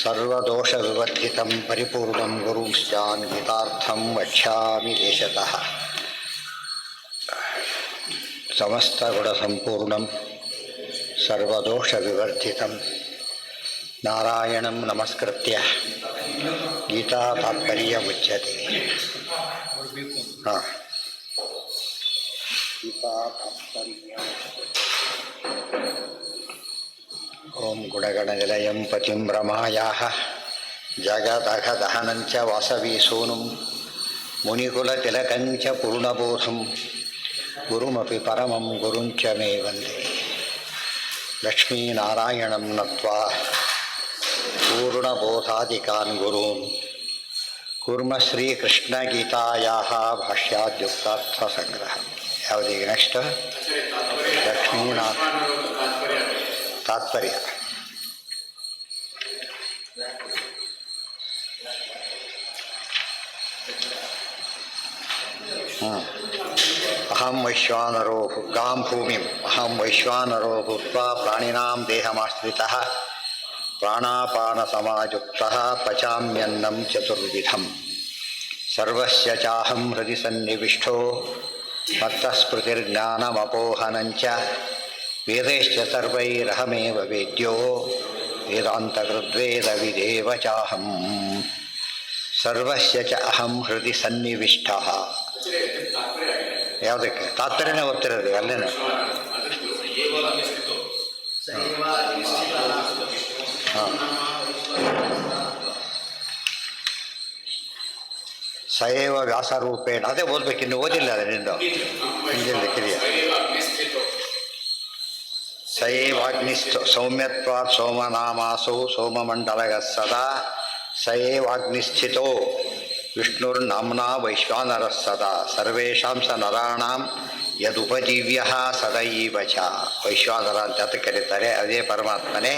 ಸರ್ವದೋಷವಿವರ್ಜಿತಂ ಪರಿಪೂರ್ಣಂ ಗುರುಂಶ್ಚಾನ್ ಗೀತಾರ್ಥಂ ವಕ್ಷ್ಯಾಮಿ ದೇಶತಃ. ಸಮಸ್ತಗುಣಸಂಪೂರ್ಣಂ ಸರ್ವದೋಷವಿವರ್ಜಿತಂ ನಾರಾಯಣಂ ನಮಸ್ಕೃತ್ಯ ಗೀತಾ ತಾತ್ಪರ್ಯಮುಚ್ಯತೆ. ಗೀತಾ ತಾತ್ಪರ್ಯ. ಓಂ ಗುಣಗಣನಿಲಯಂ ಪತಿಂ ರಮಾಯಾಃ ಜಗದಘದಹನಂಚ ವಾಸವೀಸೂನುಂ ಮುನಿಕುಲತಿಲಕಂಚ ಪೂರ್ಣಬೋಧಂ ಗುರುಮಪಿ ಪರಮಂ ಗುರುಂಚ ಮೇ ವಂದೇ. ಲಕ್ಷ್ಮೀನಾರಾಯಣಂ ನತ್ವಾ ಪೂರ್ಣಬೋಧಾದಿಕಾನ್ ಗುರೂನ್ ಕುರ್ಮ ಶ್ರೀಕೃಷ್ಣಗೀತಾಯಾಃ ಭಾಷ್ಯಾದ್ಯುಕ್ತಾರ್ಥಸಂಗ್ರಹ. ಯಾವುದೀಗ ನೆಕ್ಸ್ಟ್? ಲಕ್ಷ್ಮೀನಾಥ ತಾತ್ಪರ್ಯ. ಅಹಂ ವೈಶ್ವಾನರೋ ಗಾಂ ಭೂಮಿಂ ಅಹಂ ವೈಶ್ವಾನರೋ ಭೂತ್ವಾ ಪ್ರಾಣಿನಾಂ ದೇಹಮಾಶ್ರಿತಃ ಪ್ರಾಣಾಪಾನ ಸಮಾಯುಕ್ತಃ ಪಚಾಮ್ಯನ್ನಂ ಚತುರ್ವಿಧಂ ಸರ್ವಸ್ಯ ಚಾಹಂ ಹೃದಿ ಸನ್ನಿವಿಷ್ಟೋ ಮತ್ತಸ್ಮೃತಿರ್ಜ್ಞಾನಮಪೋಹನಂಚ ವೇದೈಶ್ಚ ಸರ್ವೈರಹಮೇವ ವೇದ್ಯೋ ವೇದಾಂತಕೃದ್ವೇದವಿದೇವ ಚಾಹಂ ಸರ್ವಸ್ಯ ಚ ಅಹಂ ಹೃದಿ ಸನ್ನಿವಿಷ್ಟಃ. ಯಾವುದಕ್ಕೆ ತಾತ್ಪರ್ಯನೇ ಓದ್ತಿರೋದು ಅಲ್ಲೇನು? ಸಯೇವ ವ್ಯಾಸರೂಪೇಣ ಅದೇ ಓದ್ಬೇಕು. ಇನ್ನು ಓದಿಲ್ಲ ಅದೇ ನಿಂದು ಹಿಂದಿನ ಕಿರಿಯ. ಸಯೇವಾಗ್ನಿಸ್ಥೋ ಸೌಮ್ಯತ್ವಾತ್ ಸೋಮನಾಮಾಸೌ ಸೋಮಮಂಡಲಗಃ ಸದಾ ಸಯೇವಾಗ್ನಿಸ್ಥಿತೋ ವಿಷ್ಣುರ್ನಾಮ್ನಾ ವೈಶ್ವಾನರಃ ಸದಾ ಸರ್ವೇಷಾಂ ಸ ನರಾಣಾಂ ಯದುಪಜೀವ್ಯಃ ಸದೈವ ಚ. ವೈಶ್ವಾನರ ಅಂತ ಕರೀತಾರೆ. ಅದೇ ಪರಮಾತ್ಮನೇ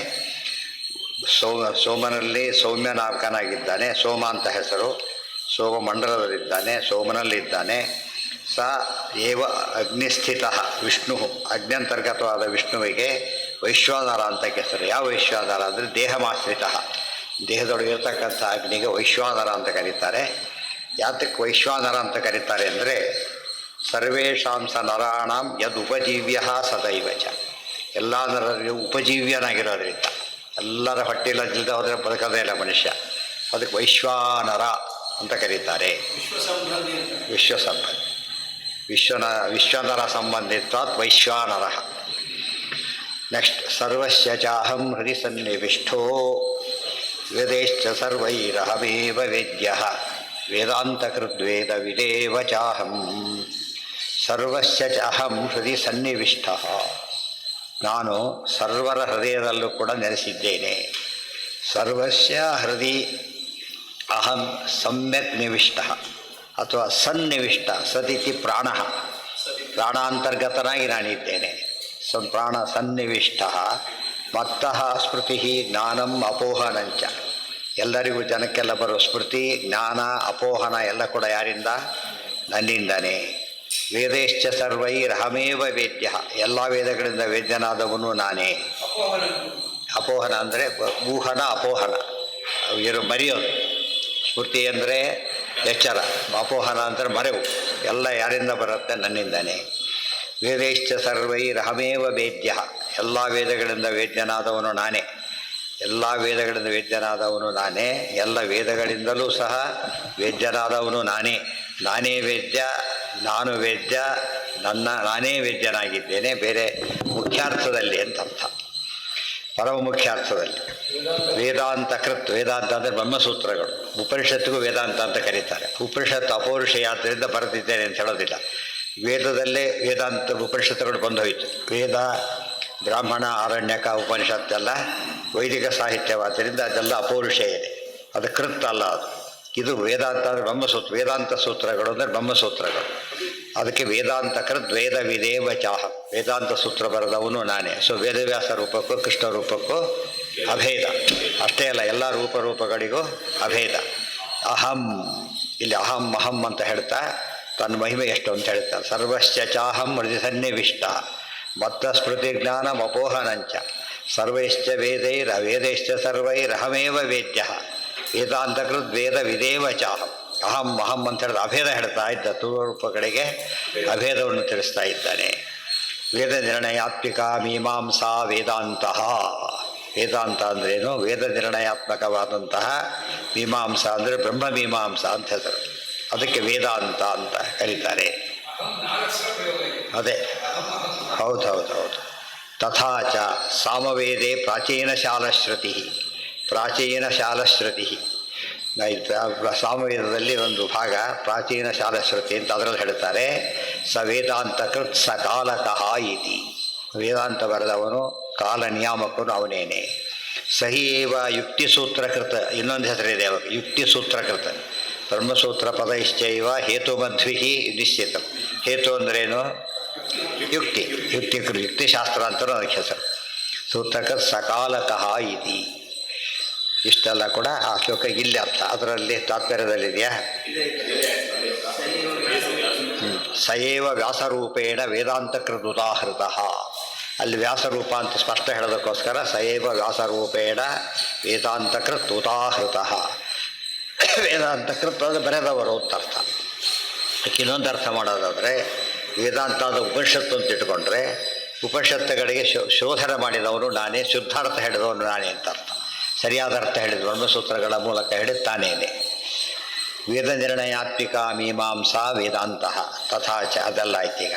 ಸೋಮನಲ್ಲಿ ಸೌಮ್ಯನಾಮಕನಾಗಿದ್ದಾನೆ. ಸೋಮ ಅಂತ ಹೆಸರು. ಸೋಮಮಂಡಲದಲ್ಲಿದ್ದಾನೆ, ಸೋಮನಲ್ಲಿದ್ದಾನೆ. ಸ ಏವ ಅಗ್ನಿಸ್ಥಿತ ವಿಷ್ಣು, ಅಗ್ನ್ಯಂತರ್ಗತವಾದ ವಿಷ್ಣುವಿಗೆ ವೈಶ್ವಾನರ ಅಂತ ಹೆಸರು. ಯಾವ ವೈಶ್ವಾನರ ಅಂದರೆ ದೇಹಮಾಶ್ರಿತ, ದೇಹದೊಳಗಿರ್ತಕ್ಕಂಥ ಅಗ್ನಿಗೆ ವೈಶ್ವಾನರ ಅಂತ ಕರೀತಾರೆ. ಯಾತಕ್ಕೆ ವೈಶ್ವಾನರ ಅಂತ ಕರೀತಾರೆ ಅಂದರೆ ಸರ್ವೇಷಾಂ ಸ ನರಾಣಾಂ ಯದ್ ಉಪಜೀವ್ಯ ಸದೈವ ಚ. ಎಲ್ಲ ನರರಿಗೂ ಉಪಜೀವ್ಯನಾಗಿರೋದ್ರಿಂದ, ಎಲ್ಲರ ಹೊಟ್ಟೆಲಿಲ್ಲದೆ ಹೋದರೆ ಬದುಕದೇ ಇಲ್ಲ ಮನುಷ್ಯ. ಅದಕ್ಕೆ ವೈಶ್ವಾನರ ಅಂತ ಕರೀತಾರೆ. ವಿಶ್ವಸಂಬಂಧಿ ವಿಶ್ವನರ ಸಂಬಂಧಿತ್ವಾತ್ ವೈಶ್ವಾನರ. ನೆಕ್ಸ್ಟ್ ಸರ್ವಸ್ಯ ಚಾಹಂ ಹೃದಿ ಸನ್ನಿವಿಷ್ಟೋ ವೇದೈಶ್ಚ ಸರ್ವೈರಹಮೇವ ವೇದ್ಯಃ ವೇದಾಂತಕೃದ್ವೇದವಿದೇವ ಚಾಹಂ ಸರ್ವಸ್ಯ ಚ ಅಹಂ ಹೃದಿ ಸನ್ನಿವಿಷ್ಟಃ. ನಾನು ಸರ್ವರ ಹೃದಯದಲ್ಲೂ ಕೂಡ ನೆಲೆಸಿದ್ದೇನೆ. ಸರ್ವಸ್ಯ ಹೃದಿ ಅಹಂ ಸಮ್ಯಕ್ ನಿವಿಷ್ಟ ಅಥವಾ ಸನ್ನಿವಿಷ್ಟ. ಸದಿತಿ ಪ್ರಾಣ, ಪ್ರಾಣಾಂತರ್ಗತನಾಗಿ ನಾನಿದ್ದೇನೆ. ಪ್ರಾಣ ಸನ್ನಿವಿಷ್ಟ. ಮತ್ತಃ ಸ್ಮೃತಿ ಜ್ಞಾನಂ ಅಪೋಹನಂಚ. ಎಲ್ಲರಿಗೂ ಜನಕ್ಕೆಲ್ಲ ಬರೋ ಸ್ಮೃತಿ, ಜ್ಞಾನ, ಅಪೋಹನ ಎಲ್ಲ ಕೂಡ ಯಾರಿಂದ? ನನ್ನಿಂದನೇ. ವೇದೈಶ್ಚ ಸರ್ವೈರಹಮೇವ ವೇದ್ಯ. ಎಲ್ಲ ವೇದಗಳಿಂದ ವೇದ್ಯನಾದವನು ನಾನೇ. ಅಪೋಹನ ಅಂದರೆ ಊಹನ, ಅಪೋಹನ ಇರು ಮರೆಯೋದು. ಸ್ಮೃತಿ ಅಂದರೆ ಎಚ್ಚರ, ಅಪೋಹನ ಅಂದರೆ ಮರೆವು. ಎಲ್ಲ ಯಾರಿಂದ ಬರುತ್ತೆ? ನನ್ನಿಂದನೇ. ವೇದೈಶ್ಚ ಸರ್ವೈರಹಮೇವ ವೇದ್ಯ. ಎಲ್ಲ ವೇದಗಳಿಂದ ವೇದ್ಯನಾದವನು ನಾನೇ. ಎಲ್ಲ ವೇದಗಳಿಂದ ವೇದ್ಯನಾದವನು ನಾನೇ. ಎಲ್ಲ ವೇದಗಳಿಂದಲೂ ಸಹ ವೇದ್ಯನಾದವನು ನಾನೇ. ನಾನೇ ವೇದ್ಯ, ನಾನು ವೇದ್ಯ, ನಾನೇ ವೇದ್ಯನಾಗಿದ್ದೇನೆ. ಬೇರೆ ಮುಖ್ಯಾರ್ಥದಲ್ಲಿ ಅಂತ ಅರ್ಥ, ಪರಮ ಮುಖ್ಯಾರ್ಥದಲ್ಲಿ. ವೇದಾಂತ ಕೃತ್, ವೇದಾಂತ ಅಂದರೆ ಬ್ರಹ್ಮಸೂತ್ರಗಳು. ಉಪನಿಷತ್ತಿಗೂ ವೇದಾಂತ ಅಂತ ಕರೀತಾರೆ. ಉಪನಿಷತ್ತು ಅಪೌರುಷಯಾದ್ದರಿಂದ ಬರೆದಿದ್ದೇನೆ ಅಂತ ಹೇಳೋದಿಲ್ಲ. ವೇದದಲ್ಲೇ ವೇದಾಂತ ಉಪನಿಷತ್ತುಗಳು ಬಂದೋಯಿತು. ವೇದ, ಬ್ರಾಹ್ಮಣ, ಆರಣ್ಯಕ, ಉಪನಿಷತ್ತೆಲ್ಲ ವೈದಿಕ ಸಾಹಿತ್ಯವಾದ್ದರಿಂದ ಅದೆಲ್ಲ ಅಪೌರುಷೇ ಇದೆ. ಅದು ಕೃತ್ ಅಲ್ಲ. ಇದು ವೇದಾಂತ ಅಂದರೆ ಬ್ರಹ್ಮಸೂತ್ರ. ವೇದಾಂತ ಸೂತ್ರಗಳು ಅಂದರೆ ಬ್ರಹ್ಮಸೂತ್ರಗಳು. ಅದಕ್ಕೆ ವೇದಾಂತ ಕೃತ್ ವೇದವಿದೇವ ಚಾಹ. ವೇದಾಂತ ಸೂತ್ರ ಬರೆದವನು ನಾನೇ. ಸೊ ವೇದವ್ಯಾಸ ರೂಪಕ್ಕೂ ಕೃಷ್ಣ ರೂಪಕ್ಕೂ ಅಭೇದ. ಅಷ್ಟೇ ಅಲ್ಲ, ಎಲ್ಲ ರೂಪಗಳಿಗೂ ಅಭೇದ. ಅಹಂ, ಇಲ್ಲಿ ಅಹಂ ಅಹಂ ಅಂತ ಹೇಳ್ತಾ ತನ್ನ ಮಹಿಮೆ ಎಷ್ಟು ಅಂತ ಹೇಳ್ತಾರೆ. ಸರ್ವಶ್ಚ ಚಾಹಂ ಹೃದಿ ಸನ್ನಿವಿಷ್ಟ ಮತ್ತ ಸ್ಮೃತಿ ಜ್ಞಾನ ಅಪೋಹನಂಚ ಸರ್ವೈಶ್ಚ ವೇದೈರವೇದೈಶ್ಚ ಸರ್ವೈರಹಮೇವ ವೇದ್ಯ ವೇದಾಂತಕೃತ್ ವೇದ ವಿದೇವ ಚಾಹಂ. ಅಹಂ ಅಹಂ ಅಂತ ಹೇಳಿದ ಅಭೇದ ಹೇಳ್ತಾ ಇದ್ದ ತೂರ್ಪಗಳಿಗೆ ಅಭೇದವನ್ನು ತಿಳಿಸ್ತಾ ಇದ್ದಾನೆ. ವೇದ ನಿರ್ಣಯಾತ್ಮಿಕ ಮೀಮಾಂಸಾ ವೇದಾಂತಃ. ವೇದಾಂತ ಅಂದ್ರೇನು? ವೇದ ನಿರ್ಣಯಾತ್ಮಕವಾದಂತಹ ಮೀಮಾಂಸಾ ಅಂದರೆ ಬ್ರಹ್ಮಮೀಮಾಂಸಾ ಅಂತ ಹೆಸರು. ಅದಕ್ಕೆ ವೇದಾಂತ ಅಂತ ಕರೀತಾರೆ. ಅದೇ ಹೌದು. ತಥಾಚ ಸಾಮವೇದೇ ಪ್ರಾಚೀನಶಾಲಶ್ರುತಿ. ಸಾಮವೇದದಲ್ಲಿ ಒಂದು ಭಾಗ ಪ್ರಾಚೀನ ಶಾಲಶ್ರುತಿ ಅಂತ ಅದರಲ್ಲಿ ಹೇಳ್ತಾರೆ. ಸ ವೇದಾಂತಕೃತ್ ಸ ಕಾಲಕಃ ಇತಿ. ವೇದಾಂತ ಬರೆದವನು ಕಾಲ ನಿಯಾಮಕನು ಅವನೇನೆ. ಸಹಿಯೇವ ಯುಕ್ತಿಸೂತ್ರಕೃತ. ಇನ್ನೊಂದು ಹೆಸರಿದೆ ಅವಾಗ, ಯುಕ್ತಿಸೂತ್ರಕೃತ. ಬ್ರಹ್ಮಸೂತ್ರ ಪದೈಶ್ಚೈವ ಹೇತುಮಧ್ವಿಹಿ ನಿಶ್ಚಿತ. ಹೇತು ಅಂದ್ರೇನು? ಯುಕ್ತಿಶಾಸ್ತ್ರ ಅಂತಲೂ ಅದಕ್ಕೆ ಹೆಸರು. ಸೂತ್ರಕೃತ್ ಸಕಾಲಕಃ ಇತಿ. ಇಷ್ಟೆಲ್ಲ ಕೂಡ ಆ ಶ್ಲೋಕ ಇಲ್ಲಿ ಅರ್ಥ. ಅದರಲ್ಲಿ ತಾತ್ಪರ್ಯದಲ್ಲಿದೆಯಾ? ಸಯೇವ ವ್ಯಾಸರೂಪೇಣ ವೇದಾಂತಕೃತ್ ಉದಾಹೃತ. ಅಲ್ಲಿ ವ್ಯಾಸರೂಪ ಅಂತ ಸ್ಪಷ್ಟ ಹೇಳೋದಕ್ಕೋಸ್ಕರ ಸಯೇವ ವ್ಯಾಸರೂಪೇಣ ವೇದಾಂತಕೃತ್ ಉದಾಹೃತ. ವೇದಾಂತಕೃತ್ ಅದು ಬರೆದವರು ಅಂತ ಅರ್ಥ. ಇನ್ನೊಂದು ಅರ್ಥ ಮಾಡೋದಾದರೆ ವೇದಾಂತದ ಉಪನಿಷತ್ತು ಅಂತ ಇಟ್ಕೊಂಡ್ರೆ ಉಪನಿಷತ್ತುಗಳಿಗೆ ಶೋಧನೆ ಮಾಡಿದವನು ನಾನೇ, ಶುದ್ಧಾರ್ಥ ಹೇಳಿದವನು ನಾನೇ ಅಂತ ಅರ್ಥ. ಸರಿಯಾದ ಅರ್ಥ ಹೇಳಿದ ಬ್ರಹ್ಮಸೂತ್ರಗಳ ಮೂಲಕ ಹೇಳಿದ್ದಾನೇನೆ. ವೇದ ನಿರ್ಣಯಾತ್ಮಿಕ ಮೀಮಾಂಸಾ ವೇದಾಂತಃ ತಥಾಚ. ಅದೆಲ್ಲ ಆಯ್ತೀಗ.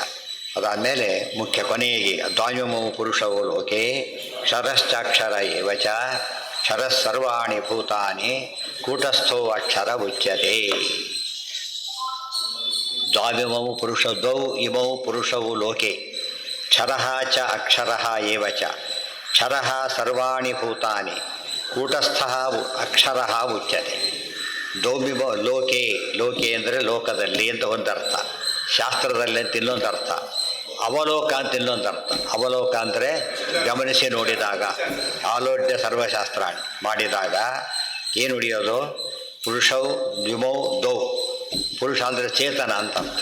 ಅದಾದಮೇಲೆ ಮುಖ್ಯ ಕೊನೆಗೆ ದ್ವಾಮ್ಯಮೌ ಪುರುಷವೋ ಲೋಕೆ ಕ್ಷರಶ್ಚಾಕ್ಷರ ಏವ ಚ ಕ್ಷರಸ್ಸರ್ವಾಣಿ ಭೂತಾನಿ ಕೂಟಸ್ಥೋ ಅಕ್ಷರ ಉಚ್ಯತೆ. ದ್ವಾಮ್ಯಮೌ ಪುರುಷದ್ವೌ ಇಮೌ ಪುರುಷವು ಲೋಕೆ ಕ್ಷರಃ ಚ ಅಕ್ಷರಃ ಏವ ಚ ಕ್ಷರಃ ಸರ್ವಾಣಿ ಭೂತಾನಿ ಕೂಟಸ್ಥಃ ಅಕ್ಷರಃ ಉಚ್ಯತೆ. ದೌಮಿಮ ಲೋಕೆ. ಲೋಕೆ ಅಂದರೆ ಲೋಕದಲ್ಲಿ ಅಂತ ಒಂದರ್ಥ, ಶಾಸ್ತ್ರದಲ್ಲಿ ಅಂತ ಇನ್ನೊಂದು ಅರ್ಥ, ಅವಲೋಕ ಅಂತ ಇನ್ನೊಂದು ಅರ್ಥ. ಅವಲೋಕ ಅಂದರೆ ಗಮನಿಸಿ ನೋಡಿದಾಗ, ಆಲೋಡ್ಯ ಸರ್ವಶಾಸ್ತ್ರ ಮಾಡಿದಾಗ ಏನು ಉಳಿಯೋದು? ಪುರುಷವು ದ್ವಿಮೌ ದೌ. ಪುರುಷ ಅಂದರೆ ಚೇತನ ಅಂತ ಅರ್ಥ.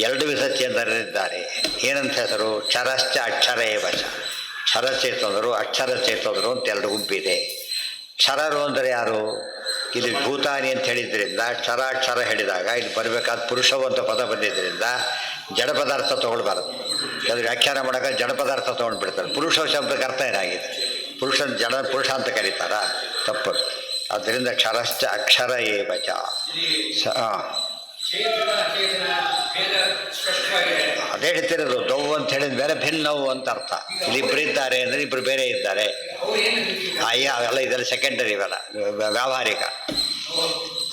ಎರಡು ವಿಧ ಚೇತನರಿದ್ದಾರೆ. ಏನಂತ ಹೆಸರು? ಕ್ಷರಶ್ಚ ಅಕ್ಷರ ಏವ ಚ. ಕ್ಷರಚೇತನರು ಅಕ್ಷರ ಚೇತನರು ಅಂತ ಎರಡು ಗುಂಪಿದೆ. ಕ್ಷರರು ಅಂದರೆ ಯಾರು? ಇಲ್ಲಿ ಭೂತಾನಿ ಅಂತ ಹೇಳಿದ್ರಿಂದ ಕ್ಷರಾಕ್ಷರ ಹೇಳಿದಾಗ ಇಲ್ಲಿ ಬರಬೇಕಾದ ಪುರುಷವು ಅಂತ ಪದ ಬಂದಿದ್ದರಿಂದ ಜಡ ಪದಾರ್ಥ ತೊಗೊಳ್ಬಾರ್ದು. ಅದು ವ್ಯಾಖ್ಯಾನ ಮಾಡೋಕೆ ಜಡ ಪದಾರ್ಥ ತೊಗೊಂಡ್ಬಿಡ್ತಾರೆ. ಪುರುಷ ಶಬ್ದಕ್ಕೆ ಅರ್ಥ ಏನಾಗಿದೆ? ಪುರುಷ ಅಂತ ಕರೀತಾರ? ತಪ್ಪು. ಆದ್ದರಿಂದ ಕ್ಷರಶ್ಚ ಅಕ್ಷರ ಏವ ಚ. ಅದೇ ಹೇಳ್ತಿರೋದು. ದೌ ಅಂತ ಹೇಳಿದ ಬೇರೆ ಭಿನ್ನವು ಅಂತ ಅರ್ಥ. ಇಲ್ಲಿ ಇಬ್ಬರು ಇದ್ದಾರೆ ಅಂದರೆ ಇಬ್ಬರು ಬೇರೆ ಇದ್ದಾರೆ. ಅವೆಲ್ಲ ಇದೆಲ್ಲ ಸೆಕೆಂಡರಿ, ಇವೆಲ್ಲ ವ್ಯಾವಹಾರಿಕ,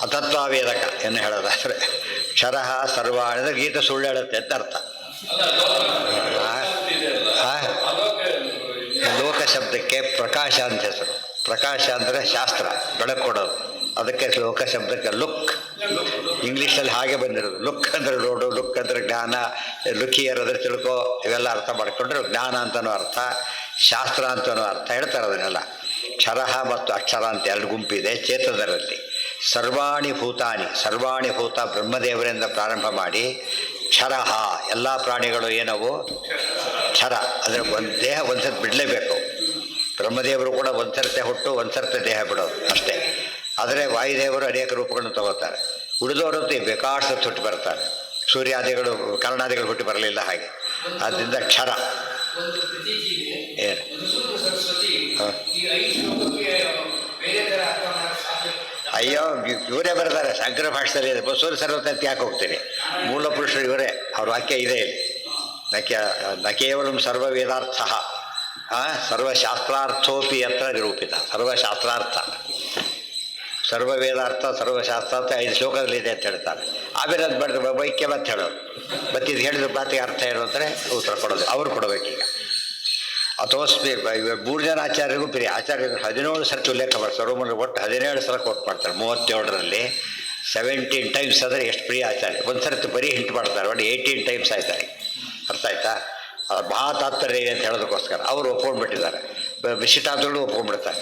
ಅತತ್ವಾವೇದಕ ಏನು ಹೇಳೋದಾದರೆ. ಕ್ಷರಃ ಸರ್ವ ಅಂದರೆ ಗೀತೆ ಸುಳ್ಳು ಹೇಳುತ್ತೆ ಅಂತ ಅರ್ಥ. ಲೋಕ ಶಬ್ದಕ್ಕೆ ಪ್ರಕಾಶ ಅಂತ ಹೆಸರು. ಪ್ರಕಾಶ ಅಂದರೆ ಶಾಸ್ತ್ರ, ಬೆಳಕು ಕೊಡೋದು. ಅದಕ್ಕೆ ಲೋಕ ಶಬ್ದಕ್ಕೆ ಲುಕ್. ಇಂಗ್ಲೀಷಲ್ಲಿ ಹಾಗೆ ಬಂದಿರೋದು. ಲುಕ್ ಅಂದರೆ ರೋಡು, ಲುಕ್ ಅಂದರೆ ಜ್ಞಾನ, ಲುಕಿಯರ್ ಅಂದರೆ ತಿಳ್ಕೊ, ಇವೆಲ್ಲ ಅರ್ಥ ಮಾಡಿಕೊಂಡ್ರೆ ಜ್ಞಾನ ಅಂತನೂ ಅರ್ಥ, ಶಾಸ್ತ್ರ ಅಂತನೂ ಅರ್ಥ ಹೇಳ್ತಾರೆ. ಅದನ್ನೆಲ್ಲ ಕ್ಷರಃ ಮತ್ತು ಅಕ್ಷರ ಅಂತ ಎರಡು ಗುಂಪಿದೆ ಚೇತನರಲ್ಲಿ. ಸರ್ವಾಣಿ ಭೂತಾನಿ. ಸರ್ವಾಣಿ ಭೂತ ಬ್ರಹ್ಮದೇವರಿಂದ ಪ್ರಾರಂಭ ಮಾಡಿ ಕ್ಷರಃ ಎಲ್ಲ ಪ್ರಾಣಿಗಳು ಏನವು? ಕ್ಷರ. ಅಂದರೆ ಒಂದು ದೇಹ ಒಂದು ಸರ್ತಿ ಬಿಡಲೇಬೇಕು. ಬ್ರಹ್ಮದೇವರು ಕೂಡ ಒಂದು ಸರ್ತೆ ಹುಟ್ಟು ಒಂದು ಸರ್ತೆ ದೇಹ ಬಿಡೋದು ಅಷ್ಟೇ. ಆದರೆ ವಾಯುದೇವರು ಅನೇಕ ರೂಪಗಳನ್ನು ತಗೋತಾರೆ. ಉಳಿದವರಂತೂ ಬೇಕಾದಷ್ಟು ಹುಟ್ಟು ಬರ್ತಾರೆ. ಸೂರ್ಯಾದಿಗಳು ಕರ್ಣಾದಿಗಳು ಹುಟ್ಟು ಬರಲಿಲ್ಲ ಹಾಗೆ. ಆದ್ದರಿಂದ ಕ್ಷರ. ಏನು? ಅಯ್ಯೋ, ಇವರೇ ಬರ್ತಾರೆ ಶಂಕರ ಭಾಷೆಯಲ್ಲಿ. ಬಸವರ ಸರ್ವತಂತಿ ಯಾಕೆ ಹೋಗ್ತೀನಿ? ಮೂಲ ಪುರುಷರು ಇವರೇ. ಅವ್ರ ವಾಕ್ಯ ಇದೆ ಇಲ್ಲಿ. ನ ಕೇವಲ ಸರ್ವವೇದಾರ್ಥ ಸರ್ವಶಾಸ್ತ್ರಾರ್ಥೋಪಿ ಯತ್ರ ನಿರೂಪಿತ. ಸರ್ವಶಾಸ್ತ್ರಾರ್ಥ, ಸರ್ವವೇದಾರ್ಥ, ಸರ್ವಶಾಸ್ತ್ರಾರ್ಥ 5 ಶ್ಲೋಕದಲ್ಲಿದೆ ಅಂತ ಹೇಳ್ತಾರೆ. ಆಮೇಲೆ ಅದು ಬರೆದು ವೈಕ್ಯ ಮತ್ತೆ ಹೇಳೋದು. ಮತ್ತು ಇದು ಹೇಳಿದ ಮಾತಿಗೆ ಅರ್ಥ ಏನು ಅಂದರೆ ಉತ್ತರ ಕೊಡೋದು ಅವ್ರು ಕೊಡಬೇಕೀಗ. ಅಥವಾ 3 ಜನ ಆಚಾರ್ಯರಿಗೂ ಪ್ರಿಯ. ಆಚಾರ್ಯರು 17 ಸರ್ತಿ ಉಲ್ಲೇಖ ಮಾಡ್ತಾರೆ. ಒಟ್ಟು 17 ಸಲ ಕೋಟ್ ಮಾಡ್ತಾರೆ. 37ರಲ್ಲಿ 17 ಟೈಮ್ಸ್ ಅಂದರೆ ಎಷ್ಟು ಪ್ರಿಯ ಆಚಾರ್ಯ. ಒಂದು ಸರ್ತಿ ಬರೀ ಹಿಂಟ್ ಮಾಡ್ತಾರೆ. ಒಟ್ಟು 18 ಟೈಮ್ಸ್ ಆಯ್ತಾರೆ. ಅರ್ಥ ಆಯ್ತಾ? ಮಹಾ ತಾತ್ಪರ್ಯ ಅಂತ ಹೇಳೋದಕ್ಕೋಸ್ಕರ ಅವರು ಒಪ್ಕೊಂಡ್ಬಿಟ್ಟಿದ್ದಾರೆ. ವಿಶಿಷ್ಟಾರ್ಥಗಳು ಒಪ್ಕೊಂಡ್ಬಿಡ್ತಾರೆ.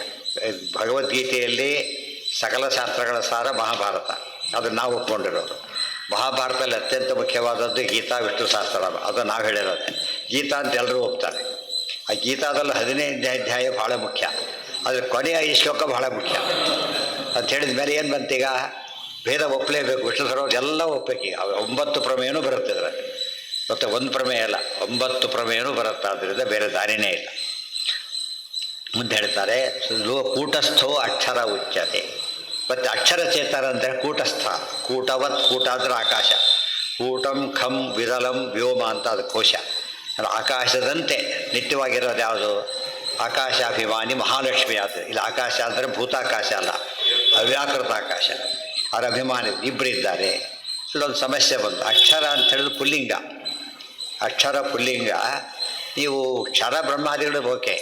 ಭಗವದ್ಗೀತೆಯಲ್ಲಿ ಸಕಲ ಶಾಸ್ತ್ರಗಳ ಸಾರ ಮಹಾಭಾರತ, ಅದನ್ನು ನಾವು ಒಪ್ಕೊಂಡಿರೋದು. ಮಹಾಭಾರತದಲ್ಲಿ ಅತ್ಯಂತ ಮುಖ್ಯವಾದದ್ದು ಗೀತಾ ವಿಷ್ಣು ಶಾಸ್ತ್ರ. ಅದು ನಾವು ಹೇಳಿರೋದೆ. ಗೀತಾ ಅಂತ ಎಲ್ಲರೂ ಒಪ್ತಾರೆ. ಆ ಗೀತಾದಲ್ಲಿ 15ನೇ ಅಧ್ಯಾಯ ಭಾಳ ಮುಖ್ಯ, ಅದ್ರ ಕೊನೆಯ 5 ಶ್ಲೋಕ ಭಾಳ ಮುಖ್ಯ ಅಂತ ಹೇಳಿದ ಮೇಲೆ ಏನು ಬಂತೀಗ, ಭೇದ ಒಪ್ಪಲೇಬೇಕು, ವಿಷ್ಣು ಸರೋದು ಎಲ್ಲ ಒಪ್ಪಬೇಕು. ಈಗ 9 ಪ್ರಮೇಯನೂ ಬರುತ್ತೆ ಇದರಲ್ಲಿ, ಮತ್ತು 1 ಪ್ರಮೇಯ ಅಲ್ಲ, 9 ಪ್ರಮೇಯನೂ ಬರುತ್ತೆ. ಆದ್ದರಿಂದ ಬೇರೆ ದಾರಿನೇ ಇಲ್ಲ. ಮುಂದೆ ಹೇಳ್ತಾರೆ, ಕೂಟಸ್ಥೋ ಅಕ್ಷರ ಉಚ್ಯತೆ. ಮತ್ತು ಅಕ್ಷರ ಚೇತನ ಅಂದರೆ ಕೂಟಸ್ಥ, ಕೂಟವತ್, ಕೂಟ ಅಂದ್ರೆ ಆಕಾಶ, ಕೂಟಂ ಖಂ ವಿರಲಂ ವ್ಯೋಮ ಅಂತ ಅದು ಕೋಶ. ಆಕಾಶದಂತೆ ನಿತ್ಯವಾಗಿರೋದು ಯಾವುದು, ಆಕಾಶಾಭಿಮಾನಿ ಮಹಾಲಕ್ಷ್ಮಿ ಆದ. ಇಲ್ಲಿ ಆಕಾಶ ಅಂದರೆ ಭೂತಾಕಾಶ ಅಲ್ಲ, ಅವ್ಯಾಕೃತ ಆಕಾಶ. ಅವರ ಅಭಿಮಾನಿ ಇಬ್ಬರಿದ್ದಾರೆ. ಇಲ್ಲೊಂದು ಸಮಸ್ಯೆ ಬಂತು. ಅಕ್ಷರ ಅಂತ ಹೇಳಿದ್ರು ಪುಲ್ಲಿಂಗ, ಅಕ್ಷರ ಪುಲ್ಲಿಂಗ. ನೀವು ಕ್ಷರ ಬ್ರಹ್ಮಾದಿಗಳು ಓಕೆ,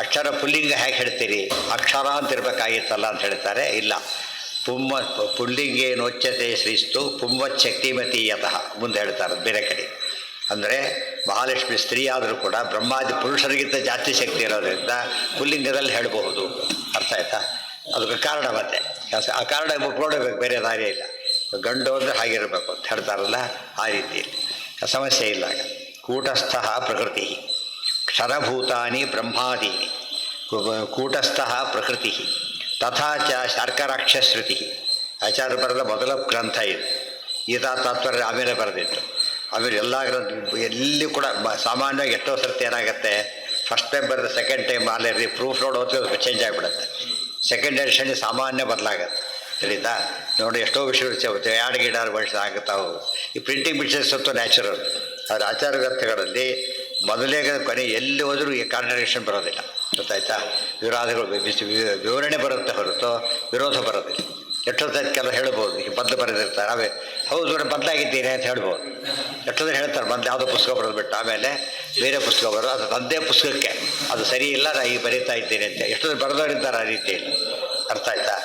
ಅಕ್ಷರ ಪುಲ್ಲಿಂಗ ಹೇಗೆ ಹೇಳ್ತೀರಿ, ಅಕ್ಷರ ಅಂತ ಇರಬೇಕಾಗಿತ್ತಲ್ಲ ಅಂತ ಹೇಳ್ತಾರೆ. ಇಲ್ಲ, ಪುಲ್ಲಿಂಗೇನೋಚ್ಯತೆ ಶ್ರೀಸ್ತು ಪುಂವಚ್ಛಕ್ತಿಮತಿ ಯತಃ ಮುಂದೆ ಹೇಳ್ತಾರೆ ಬೇರೆ ಕಡೆ. ಅಂದರೆ ಮಹಾಲಕ್ಷ್ಮಿ ಸ್ತ್ರೀ ಆದರೂ ಕೂಡ ಬ್ರಹ್ಮಾದಿ ಪುರುಷರಿಗಿಂತ ಜಾಸ್ತಿ ಶಕ್ತಿ ಇರೋದ್ರಿಂದ ಪುಲ್ಲಿಂಗದಲ್ಲಿ ಹೇಳಬಹುದು. ಅರ್ಥ ಆಯ್ತಾ? ಅದಕ್ಕೆ ಕಾರಣ ಮತ್ತೆ ಆ ಕಾರಣ ಒಪ್ಕೊಳ್ಬೇಕು, ಬೇರೆ ದಾರಿ ಇಲ್ಲ. ಗಂಡು ಅಂದರೆ ಹಾಗಿರಬೇಕು ಅಂತ ಹೇಳ್ತಾರಲ್ಲ, ಆ ರೀತಿಯಲ್ಲಿ ಸಮಸ್ಯೆ ಇಲ್ಲ. ಕೂಟಸ್ಥ ಪ್ರಕೃತಿ ಕ್ಷರಭೂತಾನಿ ಬ್ರಹ್ಮಾದೀನಿ ಕೂಟಸ್ಥ ಪ್ರಕೃತಿ ತಥಾ ಚ ಶಾರ್ಕರಾಕ್ಷಶ್ರುತಿ. ಆಚಾರ್ಯ ಬರೆದ ಮೊದಲ ಗ್ರಂಥ ಇದು. ಗೀತಾ ತಾತ್ಪರ್ಯ ಆಮೇಲೆ ಬರೆದಿತ್ತು. ಆಮೇಲೆ ಎಲ್ಲ ಎಲ್ಲಿ ಕೂಡ ಸಾಮಾನ್ಯವಾಗಿ ಎಷ್ಟೋ ಸರ್ತಿ ಏನಾಗುತ್ತೆ, ಫಸ್ಟ್ ಟೈಮ್ ಬರೆದ ಸೆಕೆಂಡ್ ಟೈಮ್ ಅಲ್ಲಿ ಪ್ರೂಫ್ ನೋಡ್ ಹೋದ್ರೆ ಚೇಂಜ್ ಆಗಿಬಿಡುತ್ತೆ. ಸೆಕೆಂಡ್ ಎಡಿಷನ್ ಸಾಮಾನ್ಯ ಬದಲಾಗತ್ತೆ. ತಿಳಿತಾ? ನೋಡಿ, ಎಷ್ಟೋ ವಿಷಯಗಳು ಎರಡು ಗಿಡ ವರ್ಷ ಆಗುತ್ತಾವು. ಈ ಪ್ರಿಂಟಿಂಗ್ ಮಿಸ್ಟೇಕ್ಸ್ ಹೊತ್ತು ನ್ಯಾಚುರಲ್. ಅವ್ರ ಆಚಾರ ಗ್ರಂಥಗಳಲ್ಲಿ ಮೊದಲೇ ಕೊನೆ ಎಲ್ಲಿ ಹೋದರೂ ಈ ಕಾಂಟ್ರಡಿಕ್ಷನ್ ಬರೋದಿಲ್ಲ. ಗೊತ್ತಾಯ್ತಾ? ವಿರೋಧಗಳು ವಿವರಣೆ ಬರುತ್ತೆ ಹೊರತು ವಿರೋಧ ಬರೋದಿಲ್ಲ. ಎಷ್ಟೊತ್ತೈದು ಕೆಲವು ಹೇಳ್ಬೋದು, ಈಗ ಬದಲು ಬರೆದಿರ್ತಾರೆ, ಅವೇ ಹೌದು ಬದಲಾಗಿದ್ದೀನಿ ಅಂತ ಹೇಳ್ಬೋದು. ಎಷ್ಟೊಂದು ಹೇಳ್ತಾರೆ ಮೊದಲು ಯಾವುದೋ ಪುಸ್ತಕ ಬರೆದು ಬಿಟ್ಟು ಆಮೇಲೆ ಬೇರೆ ಪುಸ್ತಕ ಬರೋದು, ಅದು ತಂದೆ ಪುಸ್ತಕಕ್ಕೆ ಅದು ಸರಿ ಇಲ್ಲ, ನಾ ಈಗ ಬರೀತಾ ಇದ್ದೀನಿ ಅಂತ ಎಷ್ಟೊಂದು ಬರೆದವರಿದ್ದಾರೆ ಆ ರೀತಿಯಲ್ಲಿ. ಅರ್ಥ ಆಯ್ತಾ?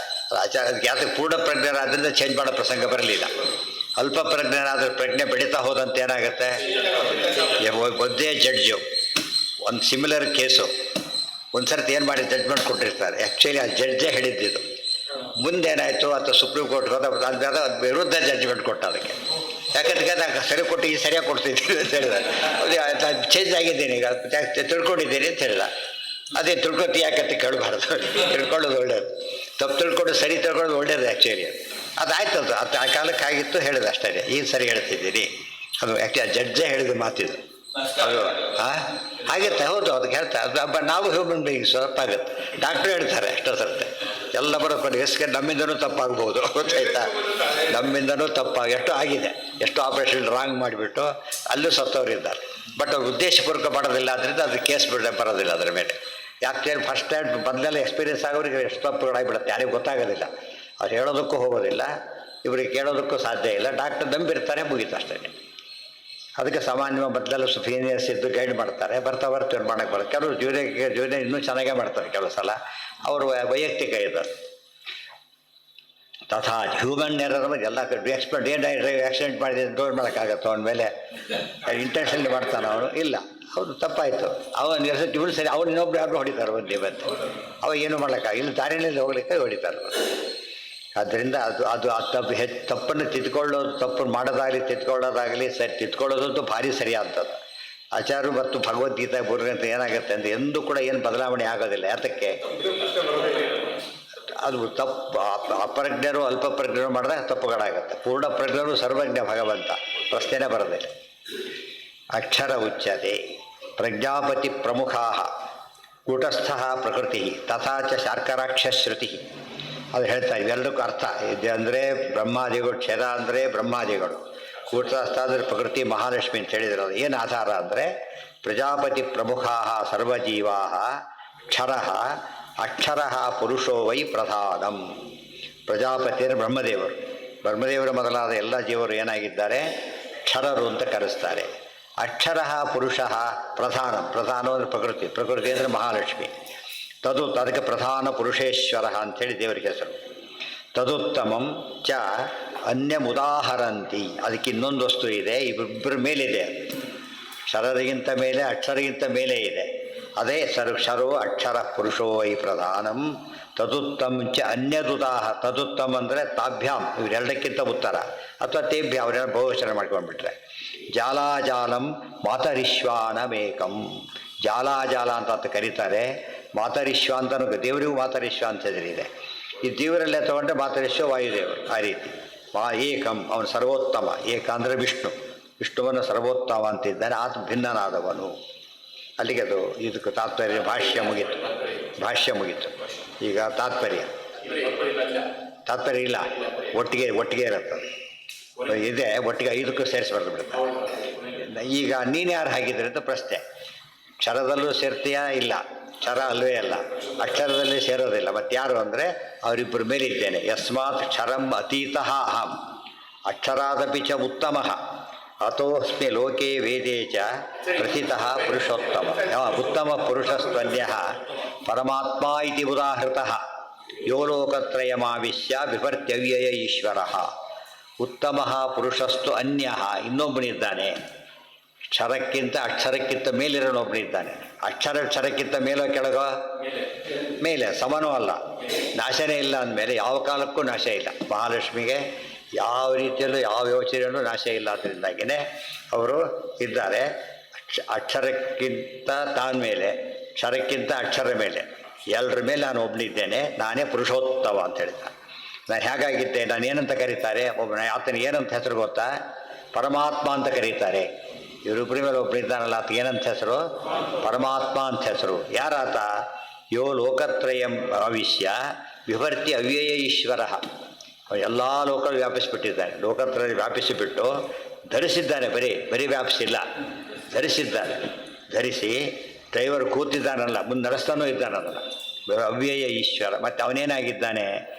ಆಚಾರ ಯಾತಕ್ಕೆ ಪೂರ್ಣ ಪ್ರಜ್ಞರಾದ್ರಿಂದ ಚೇಂಜ್ ಮಾಡೋ ಪ್ರಸಂಗ ಬರಲಿಲ್ಲ. ಅಲ್ಪ ಪ್ರಜ್ಞರಾದ್ರೆ ಪ್ರಜ್ಞೆ ಬೆಳೀತಾ ಹೋದಂತೆ ಏನಾಗುತ್ತೆ, ಒಂದೇ ಜಡ್ಜು ಒಂದು ಸಿಮಿಲರ್ ಕೇಸು ಒಂದು ಸರ್ತಿ ಏನು ಮಾಡಿ ಜಡ್ಜ್ಮೆಂಟ್ ಕೊಟ್ಟಿರ್ತಾರೆ. ಆ್ಯಕ್ಚುಲಿ ಆ ಜಡ್ಜೇ ಹೇಳಿದ್ದಿದ್ದು. ಮುಂದೇನಾಯಿತು, ಅಥವಾ ಸುಪ್ರೀಂ ಕೋರ್ಟ್ಗೆ ಹೋದ ಅದು ವಿರುದ್ಧ ಜಡ್ಜ್ಮೆಂಟ್ ಕೊಟ್ಟ. ಅದಕ್ಕೆ ಯಾಕಂದ್ರೆ ನಾನು ಸರಿ ಕೊಟ್ಟು ಈ ಸರಿಯಾಗಿ ಕೊಡ್ತಿದ್ದೀನಿ ಅಂತ ಹೇಳಿದ್ದಾರೆ. ಚೇಂಜ್ ಆಗಿದ್ದೀನಿ, ಈಗ ತಿಳ್ಕೊಂಡಿದ್ದೀನಿ ಅಂತ ಹೇಳಿದ. ಅದೇ ತಿಳ್ಕೊತಿ ಯಾಕಂತ ಕೇಳಬಾರ್ದು, ತಿಳ್ಕೊಳ್ಳೋದು ಒಳ್ಳೇದು. ತಪ್ಪು ತಿಳ್ಕೊಂಡು ಸರಿ ತಿಳ್ಕೊಳ್ಳೋದು ಒಳ್ಳೇದು ಆ್ಯಕ್ಚುಲಿ. ಅದಾಯ್ತು, ಅದು ಆ ಕಾಲಕ್ಕೆ ಆಗಿತ್ತು ಹೇಳಿದೆ ಅಷ್ಟೇ. ಈಗ ಸರಿ ಹೇಳ್ತಿದ್ದೀನಿ, ಅದು ಆ್ಯಕ್ಚುಲಿ ಆ ಜಡ್ಜೇ ಹೇಳಿದ ಮಾತಿದು ಅದು. ಆಗುತ್ತೆ, ಹೌದು, ಅದಕ್ಕೆ ಹೇಳ್ತಾರೆ. ಅದು ನಾವು ಹ್ಯೂಮನ್ ಬೀಯಿಂಗ್ಸ್ ತಪ್ಪಾಗುತ್ತೆ. ಡಾಕ್ಟ್ರು ಹೇಳ್ತಾರೆ ಎಷ್ಟೋ ಸರ್ತೆ ಎಲ್ಲ ಬರೋಕೊಂಡು ಎಸ್ಗೆ ನಮ್ಮಿಂದನೂ ತಪ್ಪಾಗ್ಬೋದು. ಗೊತ್ತಾಯ್ತಾ? ನಮ್ಮಿಂದನೂ ತಪ್ಪಾಗಿ ಎಷ್ಟೋ ಆಗಿದೆ, ಎಷ್ಟೋ ಆಪ್ರೇಷನ್ ರಾಂಗ್ ಮಾಡಿಬಿಟ್ಟು ಅಲ್ಲೂ ಸತ್ತವ್ರು ಇದ್ದಾರೆ. ಬಟ್ ಅವ್ರು ಉದ್ದೇಶಪೂರ್ವಕ ಮಾಡೋದಿಲ್ಲ, ಅದರಿಂದ ಅದು ಕೇಸ್ ಬರೋದಿಲ್ಲ ಅದರ ಮೇಲೆ. ಯಾಕೆ ಫಸ್ಟ್ ಟೈಮ್ ಮೊದಲೆಲ್ಲ ಎಕ್ಸ್ಪೀರಿಯನ್ಸ್ ಆಗೋರಿಗೆ ಎಷ್ಟು ತಪ್ಪುಗಳಾಗಿಬಿಡುತ್ತೆ, ಯಾರಿಗೂ ಗೊತ್ತಾಗೋದಿಲ್ಲ. ಅವ್ರು ಹೇಳೋದಕ್ಕೂ ಹೋಗೋದಿಲ್ಲ, ಇವ್ರಿಗೆ ಕೇಳೋದಕ್ಕೂ ಸಾಧ್ಯ ಇಲ್ಲ. ಡಾಕ್ಟರ್ ನಂಬಿರ್ತಾರೆ, ಮುಗೀತು ಅಷ್ಟೇ. ಅದಕ್ಕೆ ಸಾಮಾನ್ಯವಾಗಿ ಮೊದಲೆಲ್ಲ ಸೀನಿಯರ್ಸ್ ಇದ್ದು ಗೈಡ್ ಮಾಡ್ತಾರೆ. ಬರ್ತಾ ಇವ್ರು ಮಾಡೋಕ್ಕೆ ಬರೋದು. ಕೆಲವರು ಜೂನಿಯರ್ ಇನ್ನೂ ಚೆನ್ನಾಗೇ ಮಾಡ್ತಾರೆ ಕೆಲವು ಸಲ, ಅವರು ವೈಯಕ್ತಿಕ ಇದ್ದಾರೆ. ತಥಾ ಹ್ಯೂಮನ್ ಎರರ್ ಎಲ್ಲ ಎಕ್ಸ್ಪರ್ಟ್ ಏನು ಆಕ್ಸಿಡೆಂಟ್ ಮಾಡಿದೆ ಡೋರ್ ಮಾಡೋಕ್ಕಾಗತ್ತೆ. ಅವನ ಮೇಲೆ ಇಂಟೆನ್ಷನ್ಲಿ ಮಾಡ್ತಾನೆ ಅವನು, ಇಲ್ಲ ಹೌದು ತಪ್ಪಾಯಿತು, ಅವನು ಇವನು ಸರಿ, ಅವನು ಇನ್ನೊಬ್ರು ಯಾರು ಹೊಡಿತಾರೆ ಒಂದು ಇವತ್ತು. ಅವಾಗ ಏನು ಮಾಡೋಕ್ಕಾಗಿಲ್ಲ, ದಾರಿಯಲ್ಲಿ ಹೋಗ್ಲಿಕ್ಕೆ ಹೊಡಿತಾರೆ. ಆದ್ದರಿಂದ ಅದು ತಪ್ಪನ್ನು ತಿದ್ಕೊಳ್ಳೋದು, ತಪ್ಪನ್ನು ಮಾಡೋದಾಗಲಿ ತಿದ್ಕೊಳ್ಳೋದಾಗಲಿ ತಿದ್ಕೊಳ್ಳೋದಂತೂ ಭಾರಿ ಸರಿಯಾದದ್ದು. ಆಚಾರ್ಯರು ಮತ್ತು ಭಗವದ್ಗೀತೆ ಬುರ್ಗಂತ ಏನಾಗುತ್ತೆ ಅಂದರೆ ಎಂದೂ ಕೂಡ ಏನು ಬದಲಾವಣೆ ಆಗೋದಿಲ್ಲ. ಯಾತಕ್ಕೆ? ಅದು ತಪ್ಪು ಅಪ್ರಜ್ಞರು ಅಲ್ಪ ಪ್ರಜ್ಞರು ಮಾಡಿದಾಗ ತಪ್ಪುಗಳಾಗತ್ತೆ. ಪೂರ್ಣ ಪ್ರಜ್ಞರು ಸರ್ವಜ್ಞ ಭಗವಂತ, ಪ್ರಶ್ನೆನೇ ಬರೋದಿಲ್ಲ. ಅಕ್ಷರ ಉಚ್ಯತೆ ಪ್ರಜ್ಞಾಪತಿ ಪ್ರಮುಖಾ ಕೂಟಸ್ಥ ಪ್ರಕೃತಿ ತಥಾ ಚ ಶಾರ್ಕರಾಕ್ಷಶ್ರುತಿ. ಅದು ಹೇಳ್ತಾ ಇವೆರಡಕ್ಕೂ ಅರ್ಥ ಇದೆ. ಅಂದರೆ ಬ್ರಹ್ಮಾದಿಗಳು, ಕ್ಷರ ಅಂದರೆ ಬ್ರಹ್ಮಾದಿಗಳು, ಕೂಟಸ್ಥ ಅಂದರೆ ಪ್ರಕೃತಿ ಮಹಾಲಕ್ಷ್ಮಿ ಅಂತ ಹೇಳಿದಿರೋದು. ಏನು ಆಧಾರ ಅಂದರೆ ಪ್ರಜಾಪತಿ ಪ್ರಮುಖಾ ಸರ್ವಜೀವಾ ಕ್ಷರ ಅಕ್ಷರ ಪುರುಷೋ ವೈ ಪ್ರಧಾನಂ. ಪ್ರಜಾಪತಿ ಅಂದರೆ ಬ್ರಹ್ಮದೇವರು, ಬ್ರಹ್ಮದೇವರ ಮೊದಲಾದ ಎಲ್ಲ ಜೀವರು ಏನಾಗಿದ್ದಾರೆ, ಕ್ಷರರು ಅಂತ ಕರೆಸ್ತಾರೆ. ಅಕ್ಷರ ಪುರುಷ ಪ್ರಧಾನಂ, ಪ್ರಧಾನ ಅಂದರೆ ಪ್ರಕೃತಿ, ಪ್ರಕೃತಿ ಅಂದರೆ ಮಹಾಲಕ್ಷ್ಮಿ. ಅದಕ್ಕೆ ಪ್ರಧಾನ ಪುರುಷೇಶ್ವರ ಅಂಥೇಳಿ ದೇವರಿಗೆ ಹೆಸರು. ತದುತ್ತಮಂ ಚ ಅನ್ಯಮುದಾಹರಂತಿ. ಅದಕ್ಕೆ ಇನ್ನೊಂದು ವಸ್ತು ಇದೆ, ಇಬ್ಬರ ಮೇಲಿದೆ. ಕ್ಷರರಿಗಿಂತ ಮೇಲೆ, ಅಕ್ಷರಗಿಂತ ಮೇಲೆ ಇದೆ. ಅದೇ ಕ್ಷರೋ ಅಕ್ಷರ ಪುರುಷೋ ವೈ ಪ್ರಧಾನಂ. ತದುತ್ತಮ್ ಚ ಅನ್ಯದುದಾಹ. ತದುತ್ತಮ್ ಅಂದರೆ ತಾಭ್ಯಾಂ, ಇವರೆರಡಕ್ಕಿಂತ ಉತ್ತರ, ಅಥವಾ ತೇಭ್ಯ, ಅವರೆಲ್ಲ ಬಹುವಚನ ಮಾಡ್ಕೊಂಡ್ಬಿಟ್ರೆ. ಜಾಲಾಜಾಲಂ ಮಾತರಿಶ್ವಾನಮೇಕಂ. ಜಾಲ ಅಂತ ಕರೀತಾರೆ. ಮಾತರಿಶ್ವ ಅಂತನೂ ದೇವರಿಗೂ ಮಾತರಿಶ್ವ ಅಂತ ಹೆಸರಿದೆ. ಈ ದೇವರಲ್ಲೇ ತಗೊಂಡ್ರೆ ಮಾತರಿಶ್ವ ವಾಯುದೇವರು. ಆ ರೀತಿ ಏಕಂ, ಅವನು ಸರ್ವೋತ್ತಮ. ಏಕ ಅಂದರೆ ವಿಷ್ಣುವನ್ನು ಸರ್ವೋತ್ತಮ ಅಂತಿದ್ದಾನೆ. ಆತ ಭಿನ್ನನಾದವನು. ಅಲ್ಲಿಗೆ ಅದು ಇದಕ್ಕೆ ತಾತ್ಪರ್ಯ ಭಾಷ್ಯ ಮುಗೀತು. ಈಗ ತಾತ್ಪರ್ಯ ಇಲ್ಲ, ಒಟ್ಟಿಗೆ ಇರುತ್ತದೆ. ಇದೆ ಒಟ್ಟಿಗೆ 5ಕ್ಕೂ ಸೇರಿಸಿ ಬರೆದು ಬಿಡುತ್ತೆ. ಈಗ ನೀನು ಯಾರು ಹಾಗಿದ್ರೆ ಅಂತ ಪ್ರಶ್ನೆ. ಕ್ಷರದಲ್ಲೂ ಸೇರ್ತೀಯಾ? ಇಲ್ಲ, ಕ್ಷರ ಅಲ್ವೇ ಅಲ್ಲ. ಅಕ್ಷರದಲ್ಲಿ ಸೇರೋದಿಲ್ಲ. ಮತ್ತು ಯಾರು ಅಂದರೆ ಅವರಿಬ್ಬರ ಮೇಲಿದ್ದೇನೆ. ಯಸ್ಮಾತ್ ಕ್ಷರಂ ಅತೀತಃ ಅಹಂ ಅಕ್ಷರಾದಪಿ ಚ ಉತ್ತಮಃ ಅತೋಸ್ಮಿ ಲೋಕೆ ವೇದೇ ಚ ಪ್ರಥಿತಃ ಪುರುಷೋತ್ತಮ. ಉತ್ತಮ ಪುರುಷಸ್ತ್ವನ್ಯಃ ಪರಮಾತ್ಮ ಇತಿ ಉದಾಹೃತಃ ಯೋ ಲೋಕತ್ರಯಮಾವಿಶ್ಯ ವಿಭರ್ತ್ಯವ್ಯಯ ಈಶ್ವರಃ. ಉತ್ತಮ ಪುರುಷಸ್ತು ಅನ್ಯ, ಇನ್ನೊಬ್ಬನಿದ್ದಾನೆ. ಅಕ್ಷರಕ್ಕಿಂತ ಮೇಲಿರೋನೊಬ್ಬನಿದ್ದಾನೆ. ಅಕ್ಷರಕ್ಕಿಂತ ಮೇಲೋ ಕೆಳಗೋ? ಮೇಲೆ. ಸಮನೂ ಅಲ್ಲ, ನಾಶನೇ ಇಲ್ಲ ಅಂದಮೇಲೆ ಯಾವ ಕಾಲಕ್ಕೂ ನಾಶ ಇಲ್ಲ. ಮಹಾಲಕ್ಷ್ಮಿಗೆ ಯಾವ ರೀತಿಯಲ್ಲೂ ಯಾವ ಯೋಚನೆಯಲ್ಲೂ ನಾಶ ಇಲ್ಲ. ಅದರಿಂದಾಗಿಯೇ ಅವರು ಇದ್ದಾರೆ. ಅಕ್ಷರಕ್ಕಿಂತ ತಾನ ಮೇಲೆ, ಕ್ಷರಕ್ಕಿಂತ ಅಕ್ಷರ ಮೇಲೆ, ಎಲ್ಲರ ಮೇಲೆ ನಾನು ಒಬ್ಬನಿದ್ದೇನೆ. ನಾನೇ ಪುರುಷೋತ್ತಮ ಅಂತ ಹೇಳ್ತಾನೆ. ನಾನು ಹೇಗಾಗಿದ್ದೆ? ನಾನು ಏನಂತ ಕರೀತಾರೆ? ಆತನ ಏನಂತ ಹೆಸರು ಗೊತ್ತಾ? ಪರಮಾತ್ಮ ಅಂತ ಕರೀತಾರೆ. ಇವರಿಬ್ಬರ ಮೇಲೆ ಒಬ್ಬನಿದ್ದಾನಲ್ಲ, ಆತ ಏನಂತ ಹೆಸರು? ಪರಮಾತ್ಮ ಅಂತ ಹೆಸರು. ಯಾರಾತ? ಯೋ ಲೋಕತ್ರಯಂ ಅವಿಶ್ಯ ವಿಭರ್ತಿ ಅವ್ಯಯ ಈಶ್ವರ. ಎಲ್ಲ ಲೋಕಗಳು ವ್ಯಾಪಿಸಿಬಿಟ್ಟಿದ್ದಾನೆ. ಲೋಕತ್ರಯ ವ್ಯಾಪಿಸಿಬಿಟ್ಟು ಧರಿಸಿದ್ದಾನೆ. ಬರೀ ವ್ಯಾಪಿಸಿಲ್ಲ, ಧರಿಸಿದ್ದಾನೆ. ಧರಿಸಿ ಡ್ರೈವರ್ ಕೂತಿದ್ದಾನಲ್ಲ, ಮುಂದೆ ನಡೆಸ್ತಾನೂ ಇದ್ದಾನಲ್ಲ. ಅವ್ಯಯ ಈಶ್ವರ. ಮತ್ತು ಅವನೇನಾಗಿದ್ದಾನೆ?